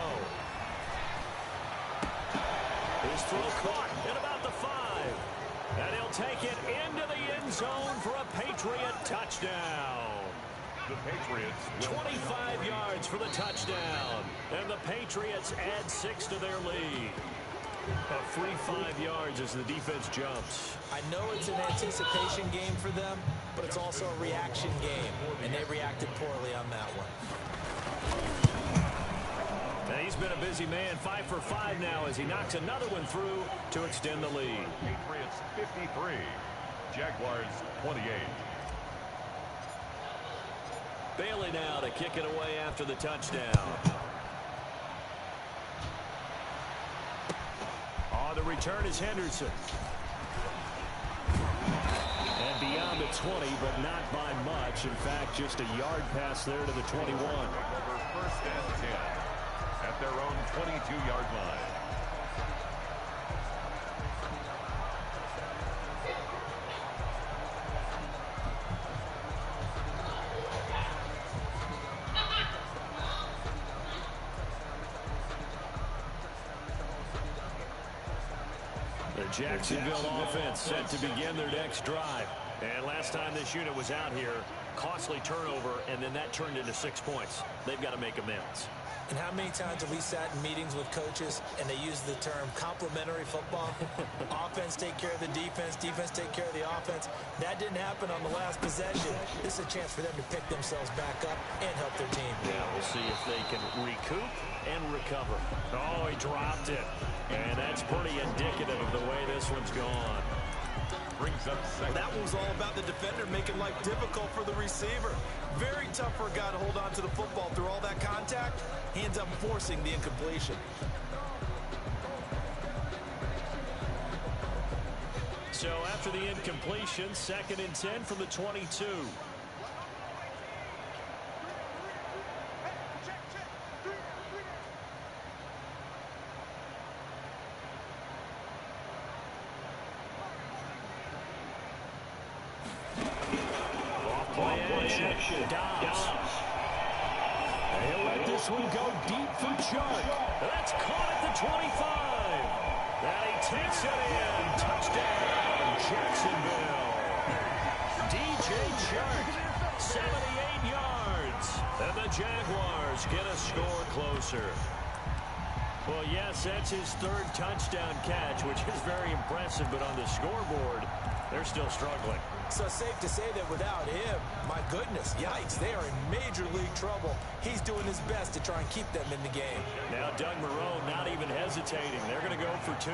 His throw caught at about the 5. And he'll take it into the end zone for a Patriot touchdown. The Patriots 25 yards for the touchdown. And the Patriots add 6 to their lead. A free 5 yards as the defense jumps. I know it's an anticipation game for them, but it's also a reaction game. And they reacted poorly on that one. He's been a busy man. 5 for 5 now as he knocks another one through to extend the lead. Patriots 53, Jaguars 28. Bailey now to kick it away after the touchdown. On the return is Henderson. And beyond the 20, but not by much. In fact, just a yard pass there to the 21. Over 1st and 10. At their own 22-yard line. The Jacksonville offense set to begin their next drive. And last time this unit was out here, costly turnover, and then that turned into 6 points. They've got to make amends. And how many times have we sat in meetings with coaches and they use the term complementary football? Offense take care of the defense, defense take care of the offense. That didn't happen on the last possession. This is a chance for them to pick themselves back up and help their team. Yeah, we'll see if they can recoup and recover. Oh, he dropped it. And that's pretty indicative of the way this one's gone. Brings up 2nd. That one was all about the defender making life difficult for the receiver. Very tough for a guy to hold on to the football through all that contact. He ends up forcing the incompletion. So after the incompletion, 2nd and 10 from the 22. Dobbs. He'll let this one go deep for Chuck. That's caught at the 25. And he takes it in. Touchdown, Jacksonville. DJ Chark 78 yards. And the Jaguars get a score closer. Well, yes, that's his third touchdown catch, which is very impressive. But on the scoreboard, they're still struggling. So safe to say that without him, my goodness, yikes, they are in major league trouble. He's doing his best to try and keep them in the game. Now Doug Marrone not even hesitating. They're going to go for 2.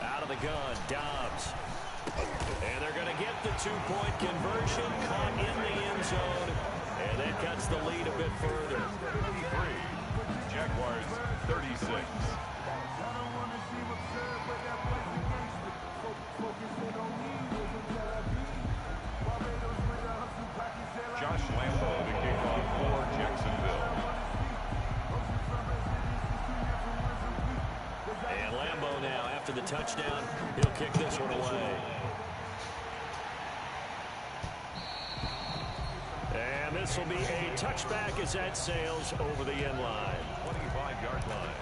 Out of the gun, Dobbs. And they're going to get the 2-point conversion, caught in the end zone. And that cuts the lead a bit further. 3. Jaguars 36. Josh Lambo to kick off for Jacksonville. And Lambo now, after the touchdown, he'll kick this one away. And this will be a touchback as that sails over the end line. 25-yard line.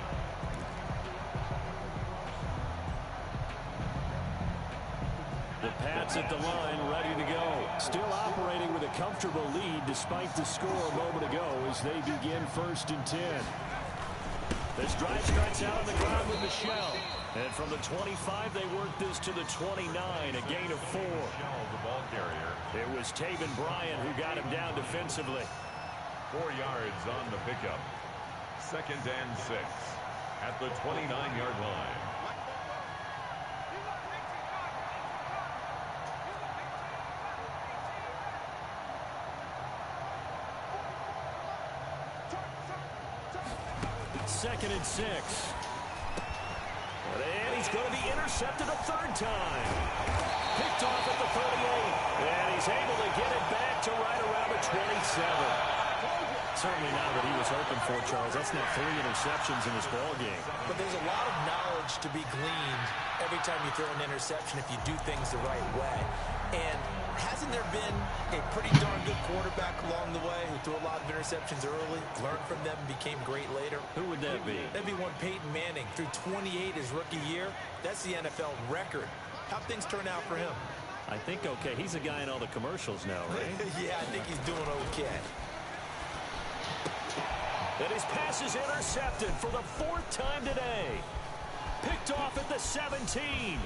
The Pats at the line, ready to go. Still operating with a comfortable lead despite the score a moment ago as they begin 1st and 10. This drive starts out on the ground with Michelle. And from the 25, they work this to the 29, a gain of 4. The ball carrier. It was Taven Bryan who got him down defensively. 4 yards on the pickup. 2nd and 6 at the 29-yard line. Second and 6. And he's going to be intercepted a 3rd time. Picked off at the 38. And he's able to get it back to right around the 27. Certainly not what he was hoping for, Charles. That's not 3 interceptions in this ball game. But there's a lot of knowledge to be gleaned every time you throw an interception if you do things the right way. And hasn't there been a pretty darn good quarterback along the way who threw a lot of interceptions early, learned from them, and became great later? Who would that be? That'd be one Peyton Manning. Threw 28 his rookie year. That's the NFL record. How'd things turn out for him? I think okay. He's a guy in all the commercials now, right? Yeah, I think he's doing okay. And his pass is intercepted for the 4th time today. Picked off at the 17.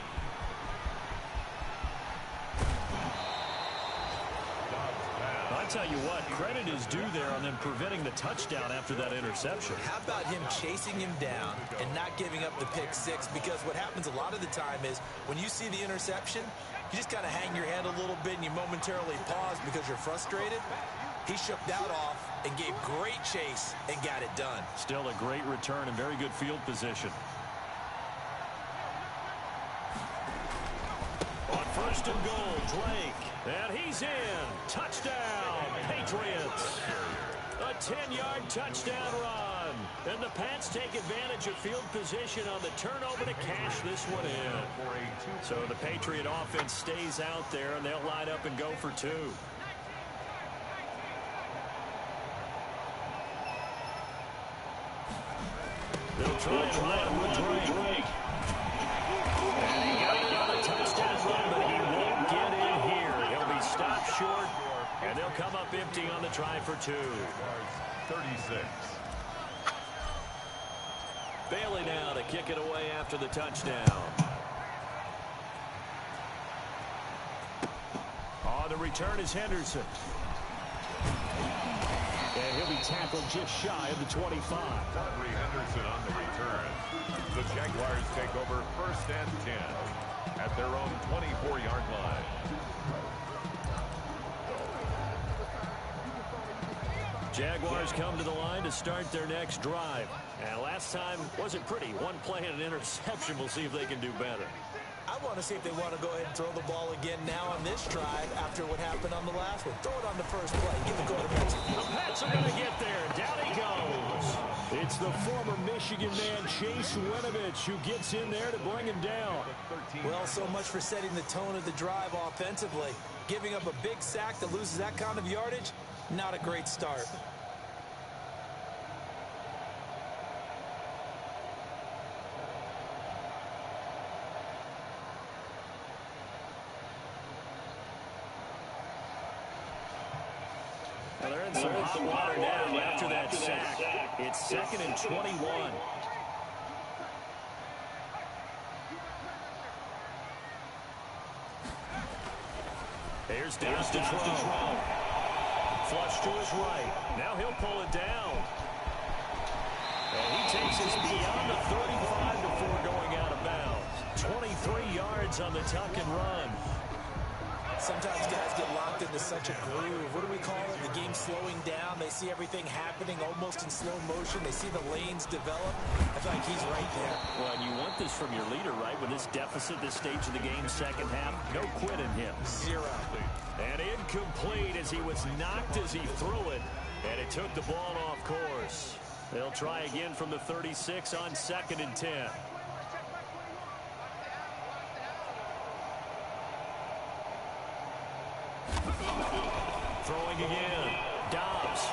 I'll tell you what, credit is due there on them preventing the touchdown after that interception. How about him chasing him down and not giving up the pick 6? Because what happens a lot of the time is when you see the interception, you just kind of hang your head a little bit and you momentarily pause because you're frustrated. He shook that off and gave great chase and got it done. Still a great return and very good field position. On 1st and goal, Drake. And he's in. Touchdown, Patriots. A 10-yard touchdown run. And the Pats take advantage of field position on the turnover to cash this one in. So the Patriot offense stays out there, and they'll line up and go for 2. They'll try and run with Drake. And he got it on a touchdown run, but he won't get in here. He'll be stopped short, and they'll come up empty on the try for 2. 36. Bailey now to kick it away after the touchdown. On the return is Henderson. And he'll be tackled just shy of the 25. Audrey Henderson on the return. The Jaguars take over 1st and 10 at their own 24-yard line. Jaguars come to the line to start their next drive. And last time wasn't pretty. One play and an interception. We'll see if they can do better. I want to see if they want to go ahead and throw the ball again now on this drive after what happened on the last one. Throw it on the first play. Give the quarterback. The Pats are going to get there. Down he goes. It's the former Michigan man, Chase Winovich, who gets in there to bring him down. Well, so much for setting the tone of the drive offensively. Giving up a big sack that loses that kind of yardage, not a great start. Well, they're in some hot water now after that sack. It's 2nd and 21. Here's Downs to throw. Flush to his right. Now he'll pull it down. And he takes us beyond the 35 before going out of bounds. 23 yards on the tuck and run. Sometimes guys get locked into such a groove. What do we call it? The game slowing down. They see everything happening almost in slow motion. They see the lanes develop. I feel like he's right there. Well, and you want this from your leader, right? With this deficit, this stage of the game, second half, no quit in him. Zero. And incomplete as he was knocked as he threw it. And it took the ball off course. They'll try again from the 36 on 2nd and 10. Throwing again. Dobbs.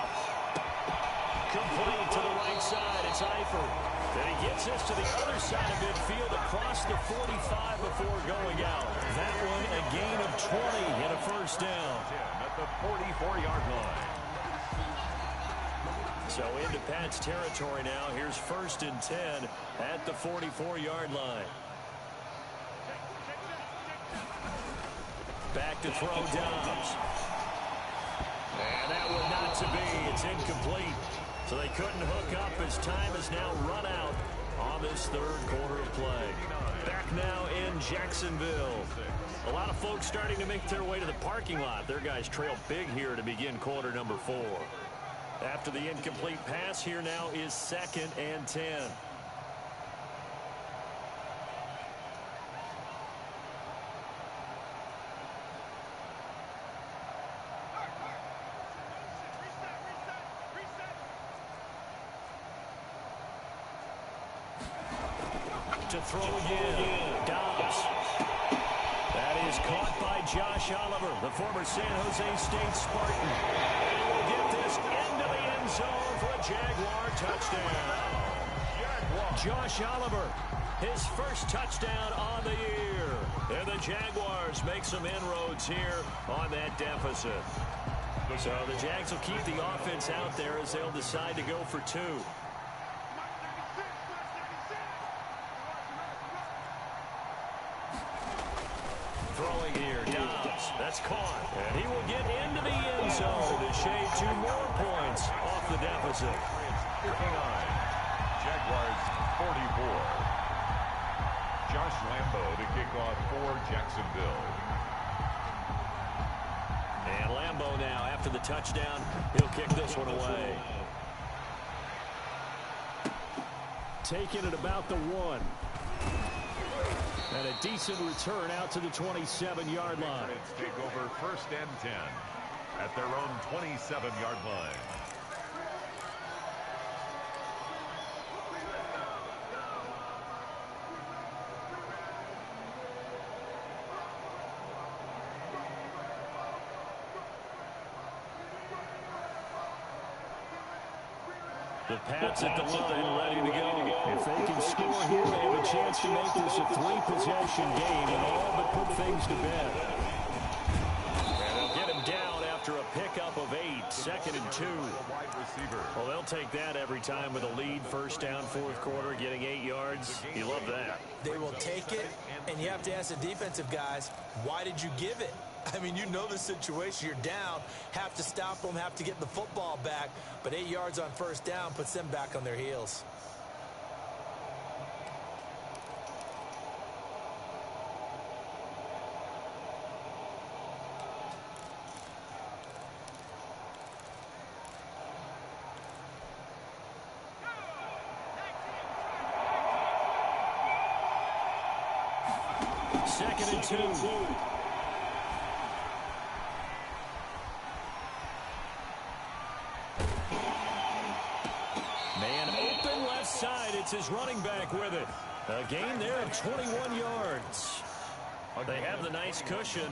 Complete to the right side. It's Eifert. Then he gets this to the other side of midfield across the 45 before going out. That one a gain of 20 and a first down. At the 44-yard line. So into Pat's territory now. Here's 1st and 10 at the 44-yard line. Back to throw Dobbs. And that one not to be. It's incomplete. So they couldn't hook up as time is now run out on this third quarter of play. Back now in Jacksonville. A lot of folks starting to make their way to the parking lot. Their guys trail big here to begin quarter number 4. After the incomplete pass, here now is 2nd and 10. To throw again. Dobbs. That is caught by Josh Oliver, the former San Jose State Spartan. And he will get this into the end zone for a Jaguar touchdown. Josh Oliver, his first touchdown on the year. And the Jaguars make some inroads here on that deficit. So the Jags will keep the offense out there as they'll decide to go for 2. Throwing here, Dobbs. That's caught. And he will get into the end zone to shave 2 more points off the deficit. 59. Jaguars 44. Josh Lambo to kick off for Jacksonville. And Lambo now, after the touchdown, he'll kick this one away. Taking it about the 1. And a decent return out to the 27-yard line. Take over 1st and 10 at their own 27-yard line. The Pats at the line, ready to go. If they can score here, they have a chance to make this a 3-possession game and all but put things to bed. And they'll get him down after a pickup of 8, 2nd and 2. Well, they'll take that every time with a lead, 1st down, 4th quarter, getting 8 yards. You love that. They will take it, and you have to ask the defensive guys, why did you give it? I mean, you know the situation. You're down, have to stop them, have to get the football back. But 8 yards on 1st down puts them back on their heels. Second and 2. Man open left side. It's his running back with it. A gain there of 21 yards. They have the nice cushion.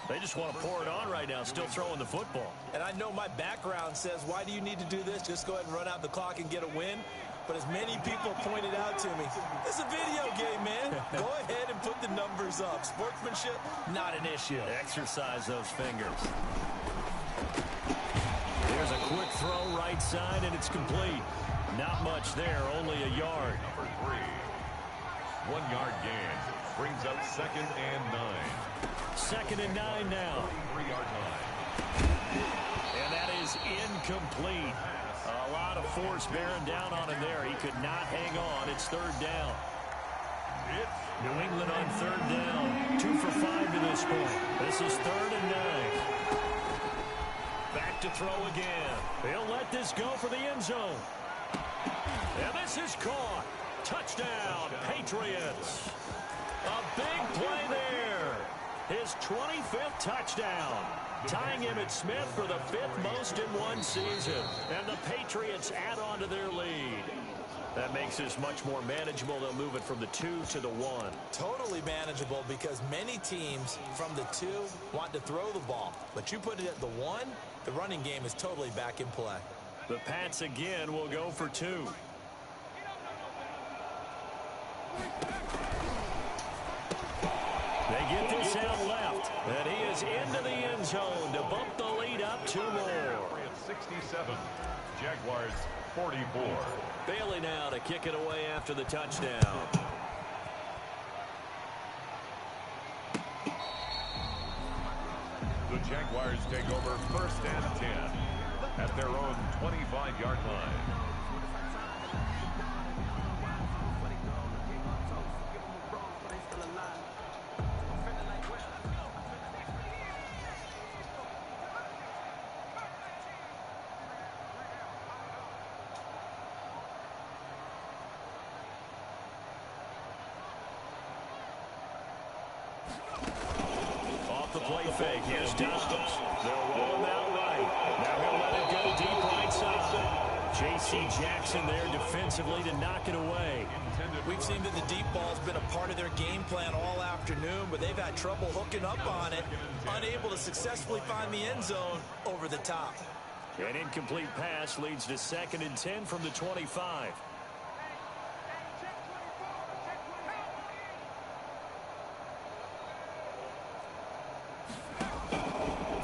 They just want to pour it on right now, still throwing the football. And I know my background says, why do you need to do this? Just go ahead and run out the clock and get a win. But as many people pointed out to me, it's a video game, man. Go ahead and put the numbers up. Sportsmanship, not an issue. Exercise those fingers. Quick throw right side, and it's complete. Not much there, only a yard. Number 3. 1 yard gain. Brings up 2nd and 9. 2nd and 9 now. 3-yard line. And that is incomplete. A lot of force bearing down on him there. He could not hang on. It's 3rd down. New England on 3rd down. 2 for 5 to this point. This is 3rd and 9. Back to throw again. He'll let this go for the end zone. And this is caught. Touchdown, Patriots. A big play there. His 25th touchdown. Tying him at Smith for the 5th most in one season. And the Patriots add on to their lead. That makes this much more manageable. They'll move it from the 2 to the 1. Totally manageable because many teams from the 2 want to throw the ball. But you put it at the 1, the running game is totally back in play. The Pats again will go for 2. They get this out left, and he is into the end zone to bump the lead up 2 more. 67. Jaguars 44. Bailey now to kick it away after the touchdown. The Jaguars take over 1st and 10 at their own 25-yard line. Play fake. Here's Dobbs. They'll roll him out right. Now he'll let it go deep right side. J.C. Jackson there defensively to knock it away. We've seen that the deep ball's been a part of their game plan all afternoon, but they've had trouble hooking up on it, unable to successfully find the end zone over the top. An incomplete pass leads to 2nd and 10 from the 25.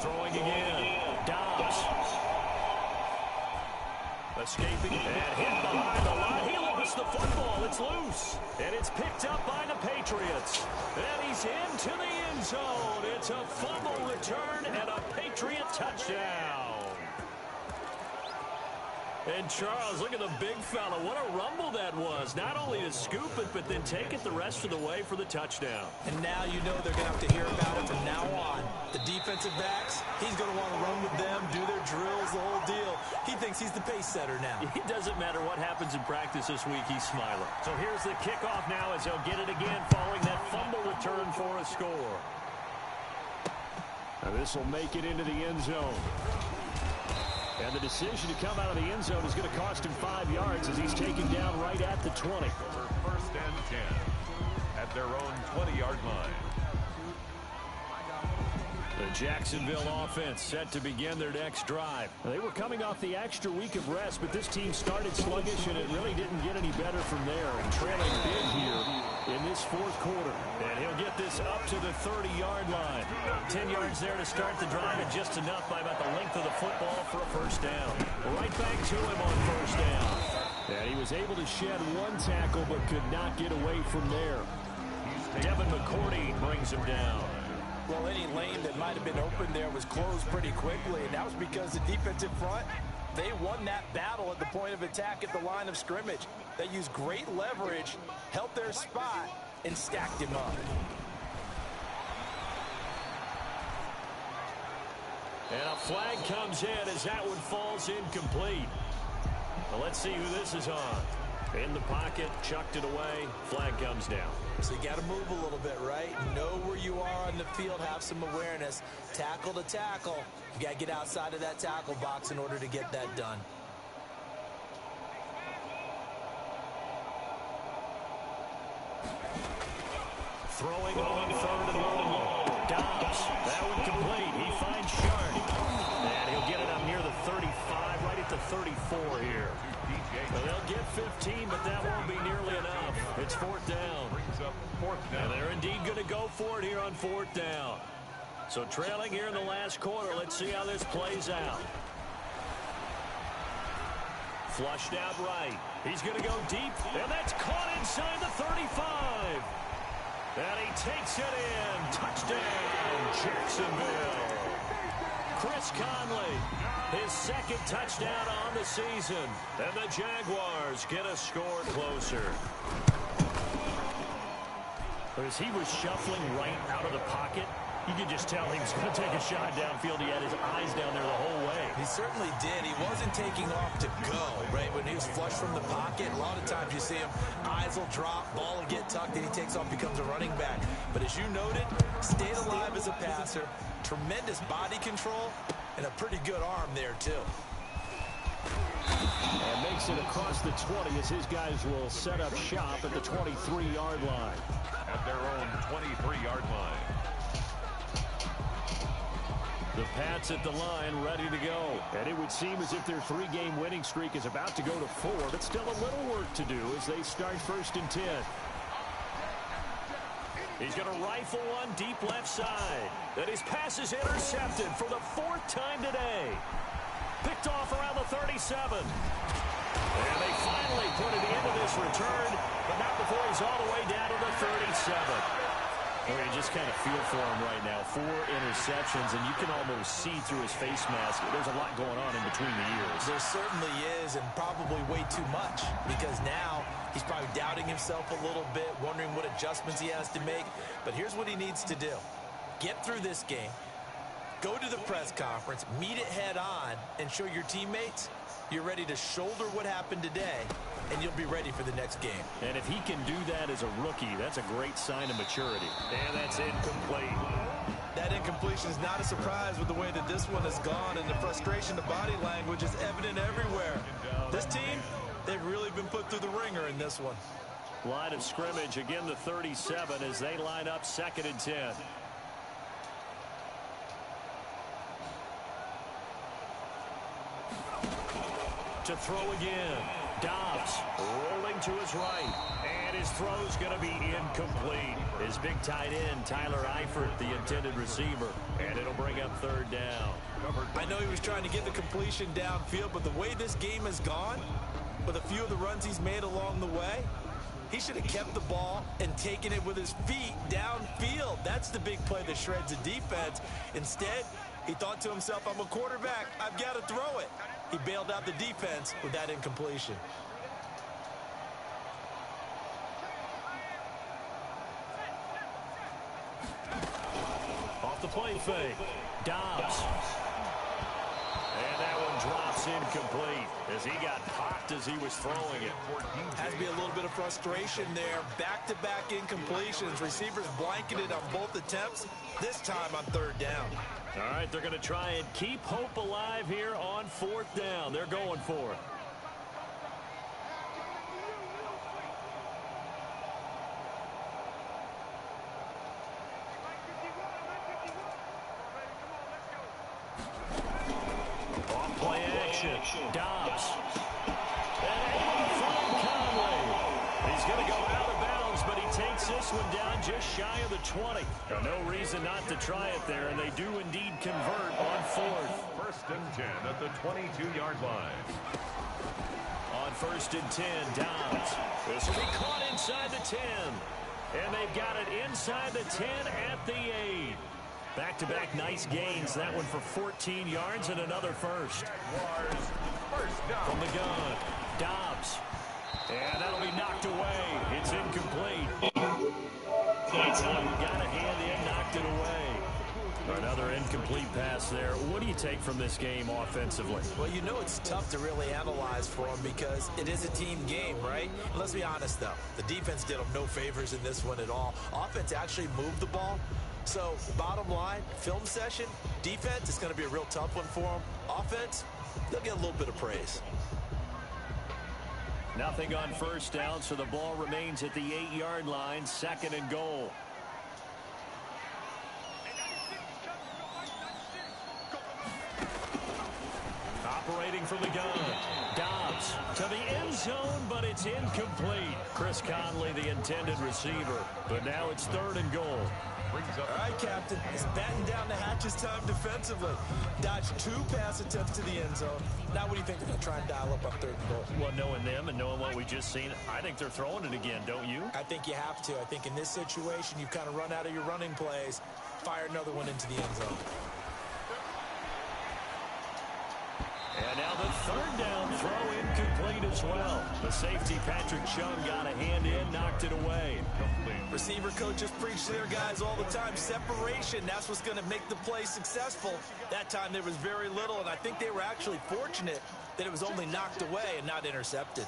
Throwing again. Dobbs. Escaping and hit behind the line. He lost the football. It's loose. And it's picked up by the Patriots. And he's into the end zone. It's a fumble return and a Patriot touchdown. And Charles, look at the big fella. What a rumble that was. Not only to scoop it, but then take it the rest of the way for the touchdown. And now you know they're going to have to hear about it from now on. The defensive backs, he's going to want to run with them, do their drills, the whole deal. He thinks he's the pace setter now. It doesn't matter what happens in practice this week, he's smiling. So here's the kickoff now as they'll get it again following that fumble return for a score. Now this will make it into the end zone. And the decision to come out of the end zone is going to cost him 5 yards as he's taken down right at the 20. Over 1st and 10 at their own 20-yard line. The Jacksonville offense set to begin their next drive. They were coming off the extra week of rest, but this team started sluggish, and it really didn't get any better from there. And trailing big here in this 4th quarter. And he'll get this up to the 30-yard line. 10 yards there to start the drive, and just enough by about the length of the football for a 1st down. Right back to him on 1st down. And he was able to shed 1 tackle, but could not get away from there. Devin McCourty brings him down. Well, any lane that might have been open there was closed pretty quickly, and that was because the defensive front, they won that battle at the point of attack at the line of scrimmage. They used great leverage, held their spot, and stacked him up. And a flag comes in as that one falls incomplete. Well, let's see who this is on. In the pocket, chucked it away, flag comes down. So you got to move a little bit, right? Know where you are on the field, have some awareness. Tackle to tackle. You got to get outside of that tackle box in order to get that done. Throwing on 3rd and long. Dobbs. That one complete. He finds Sharp. And he'll get it up near the 35, right at the 34 here. Well, they'll get 15, but that won't be nearly enough. It's 4th down. And they're indeed going to go for it here on 4th down. So trailing here in the last quarter, let's see how this plays out. Flushed out right. He's going to go deep, and that's caught inside the 35. And he takes it in. Touchdown, Jacksonville. Chris Conley, his second touchdown on the season. And the Jaguars get a score closer. As he was shuffling right out of the pocket, you could just tell he was going to take a shot downfield. He had his eyes down there the whole way. He certainly did. He wasn't taking off to go, right? When he was flushed from the pocket, a lot of times you see him, eyes will drop, ball will get tucked, and he takes off, becomes a running back. But as you noted, stayed alive as a passer, tremendous body control, and a pretty good arm there, too. And makes it across the 20 as his guys will set up shop at the 23-yard line. At their own 23-yard line. The Pats at the line, ready to go. And it would seem as if their three-game winning streak is about to go to 4, but still a little work to do as they start 1st and 10. He's going to rifle one deep left side. Then his pass is intercepted for the 4th time today. Picked off around the 37. And they finally put it into this return, but not before he's all the way down to the 37. You just kind of feel for him right now. 4 interceptions, and you can almost see through his face mask. There's a lot going on in between the ears. There certainly is, and probably way too much, because now he's probably doubting himself a little bit, wondering what adjustments he has to make. But here's what he needs to do. Get through this game, go to the press conference, meet it head on, and show your teammates you're ready to shoulder what happened today, and you'll be ready for the next game. And if he can do that as a rookie, that's a great sign of maturity. And that's incomplete. That incompletion is not a surprise with the way that this one has gone, and the frustration, the body language is evident everywhere. This team, they've really been put through the ringer in this one. Line of scrimmage, again the 37 as they line up 2nd and 10. To throw again. Dobbs rolling to his right. And his throw's going to be incomplete. His big tight end, Tyler Eifert, the intended receiver. And it'll bring up 3rd down. I know he was trying to get the completion downfield, but the way this game has gone, with a few of the runs he's made along the way, he should have kept the ball and taken it with his feet downfield. That's the big play that shreds the defense. Instead, he thought to himself, I'm a quarterback. I've got to throw it. He bailed out the defense with that incompletion. Off the play fake. Dobbs. And that one drops incomplete as he got popped as he was throwing it. Has to be a little bit of frustration there. Back-to-back incompletions. Receivers blanketed on both attempts, this time on 3rd down. All right, they're going to try and keep hope alive here on 4th down. They're going for it. Off play action. Dobbs. And able to find Conley. He's going to go out of bounds, but he takes this one down just shy of the 20. No reason not to try it there, and they do indeed convert on 4th. 1st and 10 at the 22-yard line. On 1st and 10, Dobbs. This will be caught inside the 10. And they've got it inside the 10 at the 8. Back-to-back nice gains. That one for 14 yards and another first. First down. From the gun, Dobbs. And that'll be knocked away. It's incomplete. Got a hand in, knocked it away. Another incomplete pass there. What do you take from this game offensively? Well, you know it's tough to really analyze for them because it is a team game, right? And let's be honest, though. The defense did them no favors in this one at all. Offense actually moved the ball. So, bottom line, film session, defense is going to be a real tough one for them. Offense, they'll get a little bit of praise. Nothing on 1st down, so the ball remains at the 8-yard line, 2nd and goal. separating from the gun. Dobbs to the end zone, but it's incomplete. Chris Conley, the intended receiver. But now it's 3rd and goal. All right, Captain. It's batten down the hatches time defensively. Dodged 2 pass attempts to the end zone. Now what do you think they're going to try and dial up on 3rd and goal? Well, knowing them and knowing what we just seen, I think they're throwing it again, don't you? I think you have to. I think in this situation, you've kind of run out of your running plays. Fire another one into the end zone. And now the 3rd down throw incomplete as well. The safety, Patrick Chung, got a hand in, knocked it away. Receiver coaches preach to their guys all the time. Separation, that's what's going to make the play successful. That time there was very little, and I think they were actually fortunate that it was only knocked away and not intercepted.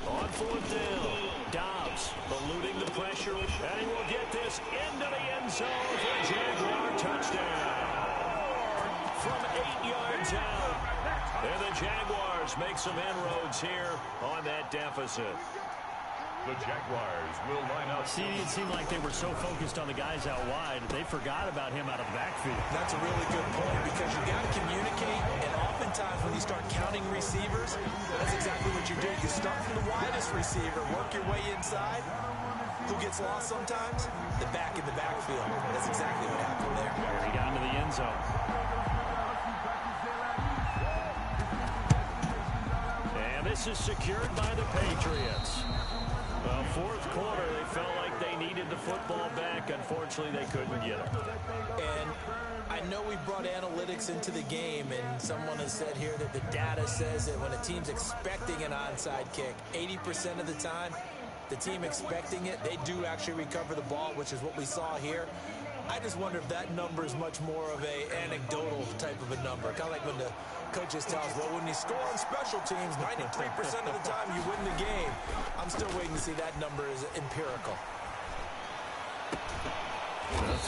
On 4th down, Dobbs eluding the pressure, and he will get this into the end zone for a Jaguar touchdown. From 8 yards out, and the Jaguars make some inroads here on that deficit. The Jaguars will line up. See, it seemed like they were so focused on the guys out wide, they forgot about him out of the backfield. That's a really good point because you got to communicate, and oftentimes when you start counting receivers, that's exactly what you do. You start from the widest receiver, work your way inside. Who gets lost sometimes? The back in the backfield. That's exactly what happened there. He got into the end zone. And this is secured by the Patriots. Well, 4th quarter, they felt like they needed the football back. Unfortunately, they couldn't get it. And I know we brought analytics into the game, and someone has said here that the data says that when a team's expecting an onside kick, 80% of the time, the team expecting it, they do actually recover the ball, which is what we saw here. I just wonder if that number is much more of a anecdotal type of a number. Kind of like when the coaches tell us, well, when you score on special teams, 93% of the time you win the game. I'm still waiting to see that number is empirical.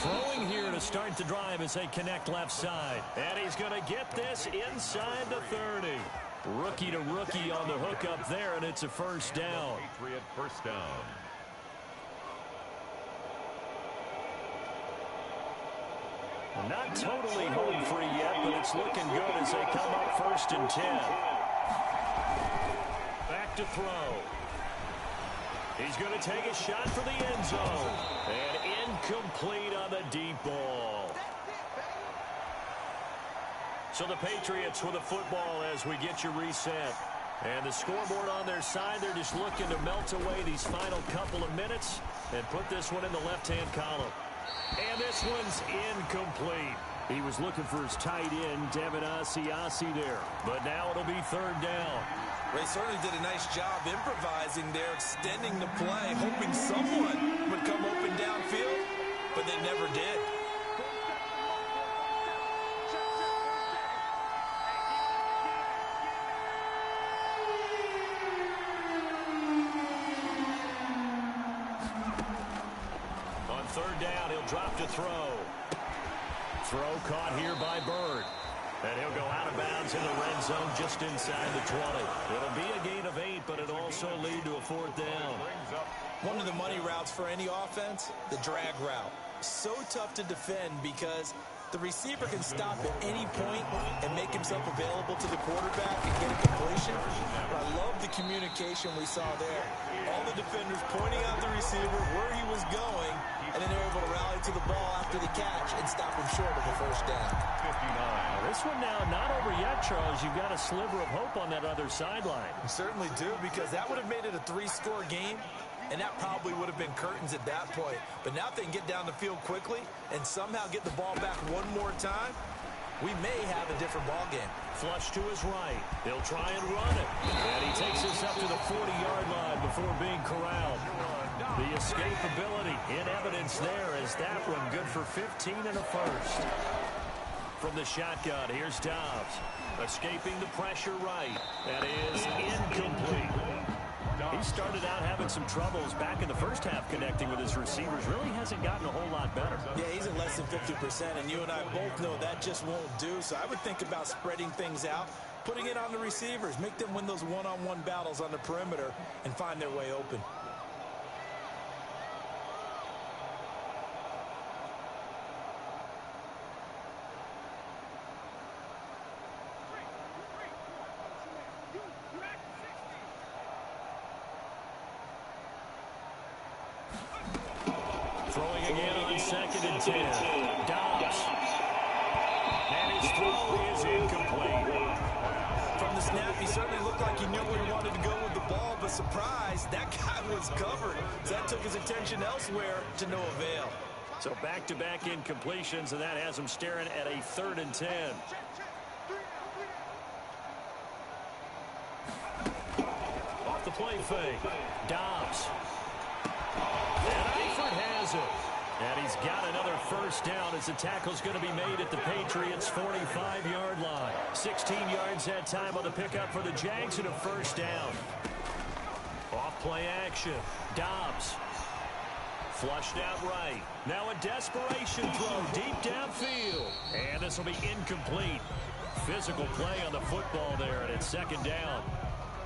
Throwing here to start the drive as they connect left side. And he's going to get this inside the 30. Rookie to rookie on the hook up there, and it's a 1st down. Patriot 1st down. Not totally home free yet, but it's looking good as they come up 1st and 10. Back to throw. He's going to take a shot for the end zone. And incomplete on the deep ball. So the Patriots with the football as we get you reset. And the scoreboard on their side, they're just looking to melt away these final couple of minutes and put this one in the left-hand column. And this one's incomplete. He was looking for his tight end, Devin Asiasi there. But now it'll be 3rd down. They certainly did a nice job improvising there, extending the play, hoping someone would come open downfield, but they never did. On 3rd down, he'll drop to throw. Throw caught here by Bird. And he'll go out of bounds in the red zone just inside the 20. It'll be a gain of 8, but it'll also lead to a 4th down. One of the money routes for any offense, the drag route. So tough to defend because the receiver can stop at any point and make himself available to the quarterback and get a completion. But I love the communication we saw there. All the defenders pointing out the receiver where he was going, and then they're able to rally to the ball after the catch and stop him short of a 1st down. 59. This one now not over yet, Charles. You've got a sliver of hope on that other sideline. You certainly do, because that would have made it a 3-score game, and that probably would have been curtains at that point. But now if they can get down the field quickly and somehow get the ball back one more time, we may have a different ball game. Flush to his right. He'll try and run it. And he takes us up to the 40-yard line before being corralled. The escapability in evidence there as that one good for 15 and a 1st. From the shotgun, here's Dobbs. Escaping the pressure right. That is incomplete. He started out having some troubles back in the first half connecting with his receivers. Really hasn't gotten a whole lot better. Yeah, he's at less than 50%, and you and I both know that just won't do. So I would think about spreading things out, putting it on the receivers, make them win those one-on-one battles on the perimeter and find their way open. Throwing again on 2nd and 10. Dobbs. And his throw is incomplete. From the snap, he certainly looked like he knew where he wanted to go with the ball, but surprise, that guy was covered. So that took his attention elsewhere to no avail. So back-to-back incompletions, and that has him staring at a 3rd and 10. Off the play fake. Dobbs. And Eifert has it. And he's got another first down as the tackle's going to be made at the Patriots' 45-yard line. 16 yards that time on the pickup for the Jags and a first down. Off play action. Dobbs. Flushed out right. Now a desperation throw deep downfield. And this will be incomplete. Physical play on the football there, and it's 2nd down.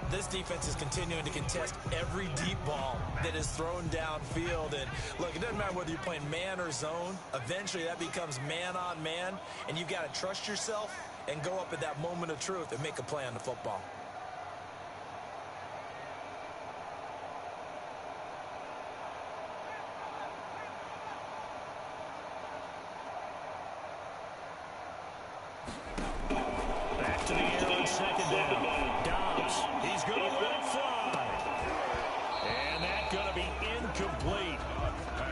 This defense is continuing to contest every deep ball that is thrown downfield. And look, it doesn't matter whether you're playing man or zone. Eventually that becomes man on man, and you've got to trust yourself and go up at that moment of truth and make a play on the football. Back to the air on 2nd down. Dobbs. He's going to let it fly. And that's going to be incomplete.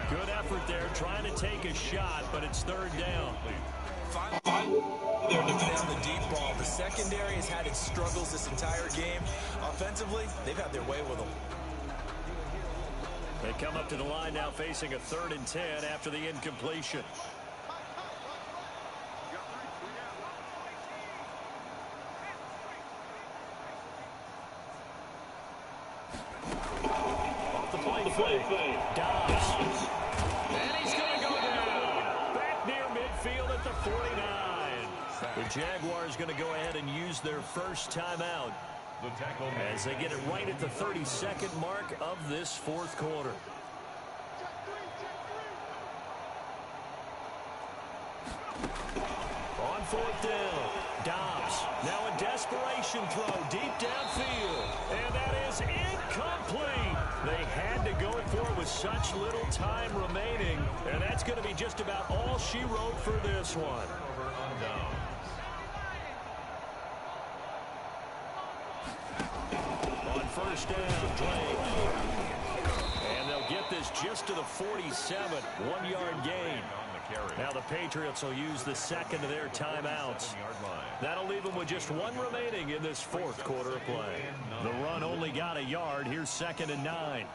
Good effort there trying to take a shot, but it's 3rd down. They're defending the deep ball. The secondary has had its struggles this entire game. Offensively, they've had their way with them. They come up to the line now facing a 3rd and 10 after the incompletion. Dobbs. And he's going to go down. Back near midfield at the 49. The Jaguars going to go ahead and use their first timeout as they get it right at the 32nd mark of this 4th quarter. On 4th down, Dobbs. Now a desperation throw deep downfield. And that is incomplete. They had to go for it with such little time remaining. And that's going to be just about all she wrote for this one. On 1st down, Drake. And they'll get this just to the 47. 1-yard gain. Now the Patriots will use the 2nd of their timeouts. That'll leave them with just 1 remaining in this 4th quarter of play. The run only got a yard. Here's 2nd and 9.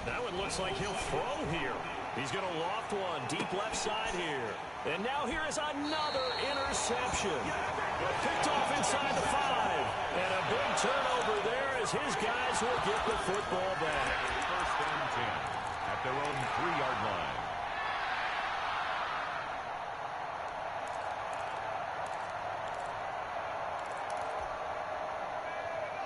That one looks like he'll throw here. He's going to loft one deep left side here. And now here is another interception. Picked off inside the 5. And a big turnover there as his guys will get the football back. 1st and 10 at their own 3-yard line.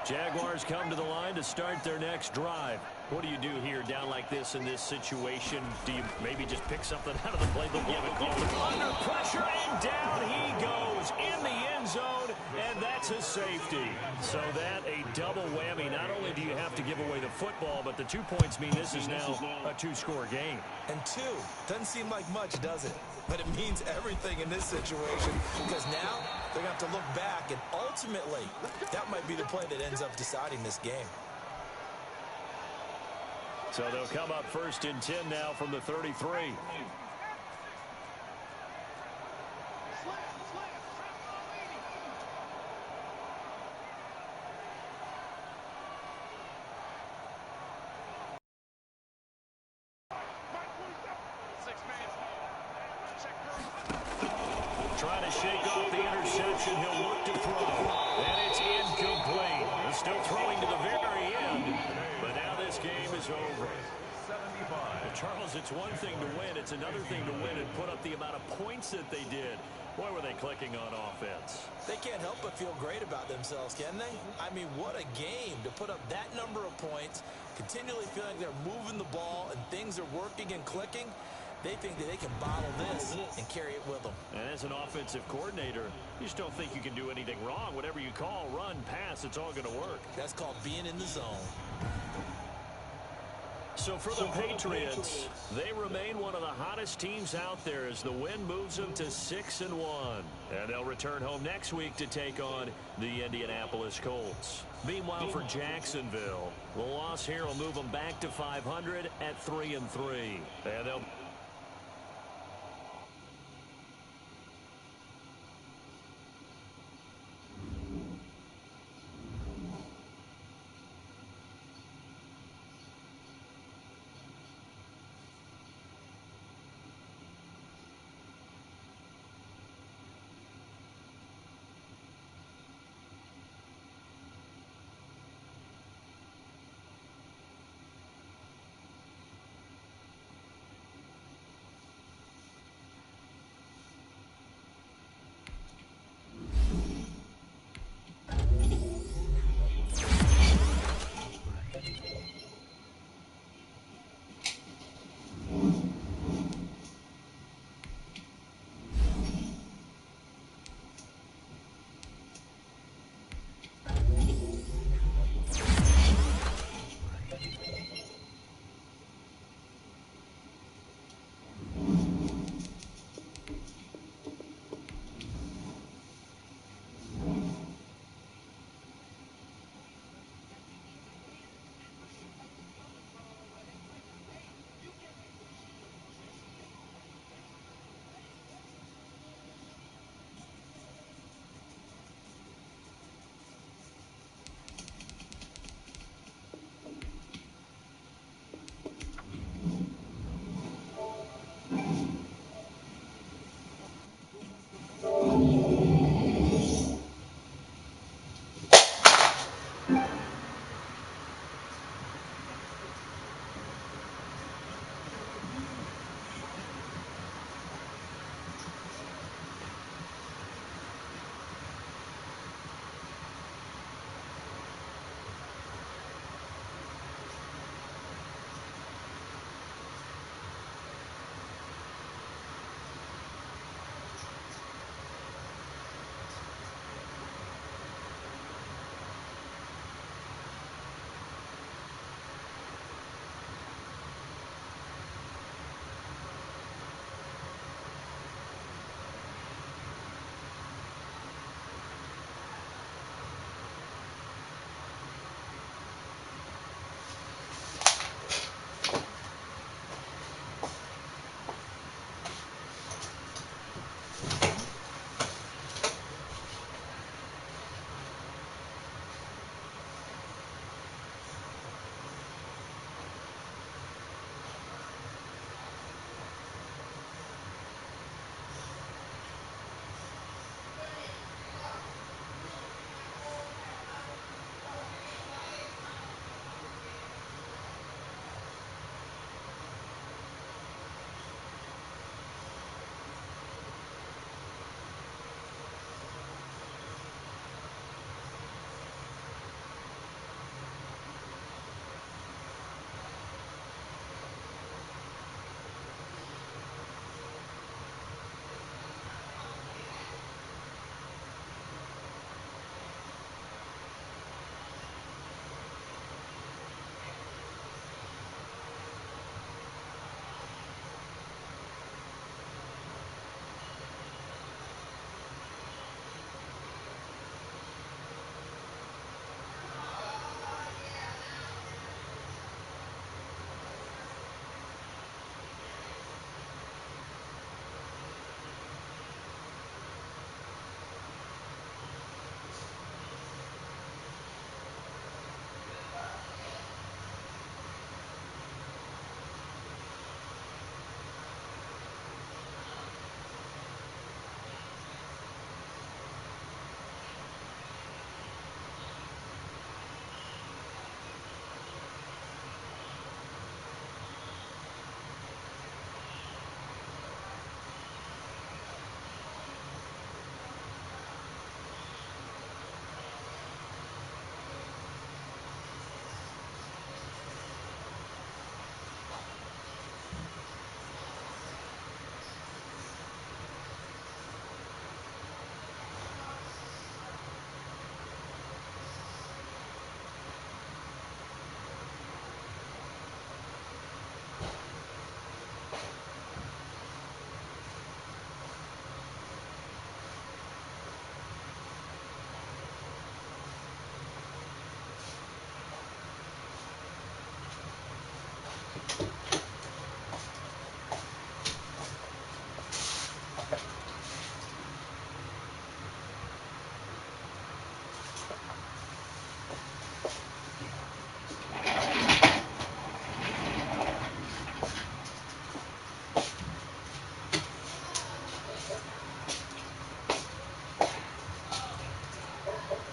Jaguars come to the line to start their next drive. What do you do here down like this in this situation? Do you maybe just pick something out of the playbook? You have a call under pressure, and down he goes in the end zone, and that's a safety. So that a double whammy. Not only do you have to give away the football, but the 2 points mean this is now a 2-score game. And 2 doesn't seem like much, does it? But it means everything in this situation because now they're going to have to look back, and ultimately that might be the play that ends up deciding this game. So they'll come up 1st and 10 now from the 33. Trying to shake off the interception. He'll look to throw. And it's incomplete. He's still throwing to the very end. But now this game is over. Well, Charles, it's one thing to win. It's another thing to win and put up the amount of points that they did. Boy, were they clicking on offense. They can't help but feel great about themselves, can they? I mean, what a game to put up that number of points, continually feeling they're moving the ball and things are working and clicking. They think that they can bottle this and carry it with them. And as an offensive coordinator, you just don't think you can do anything wrong. Whatever you call, run, pass, it's all going to work. That's called being in the zone. So for the Patriots, they remain one of the hottest teams out there as the win moves them to 6-1. And they'll return home next week to take on the Indianapolis Colts. Meanwhile, for Jacksonville, the loss here will move them back to 500 at 3-3. And they'll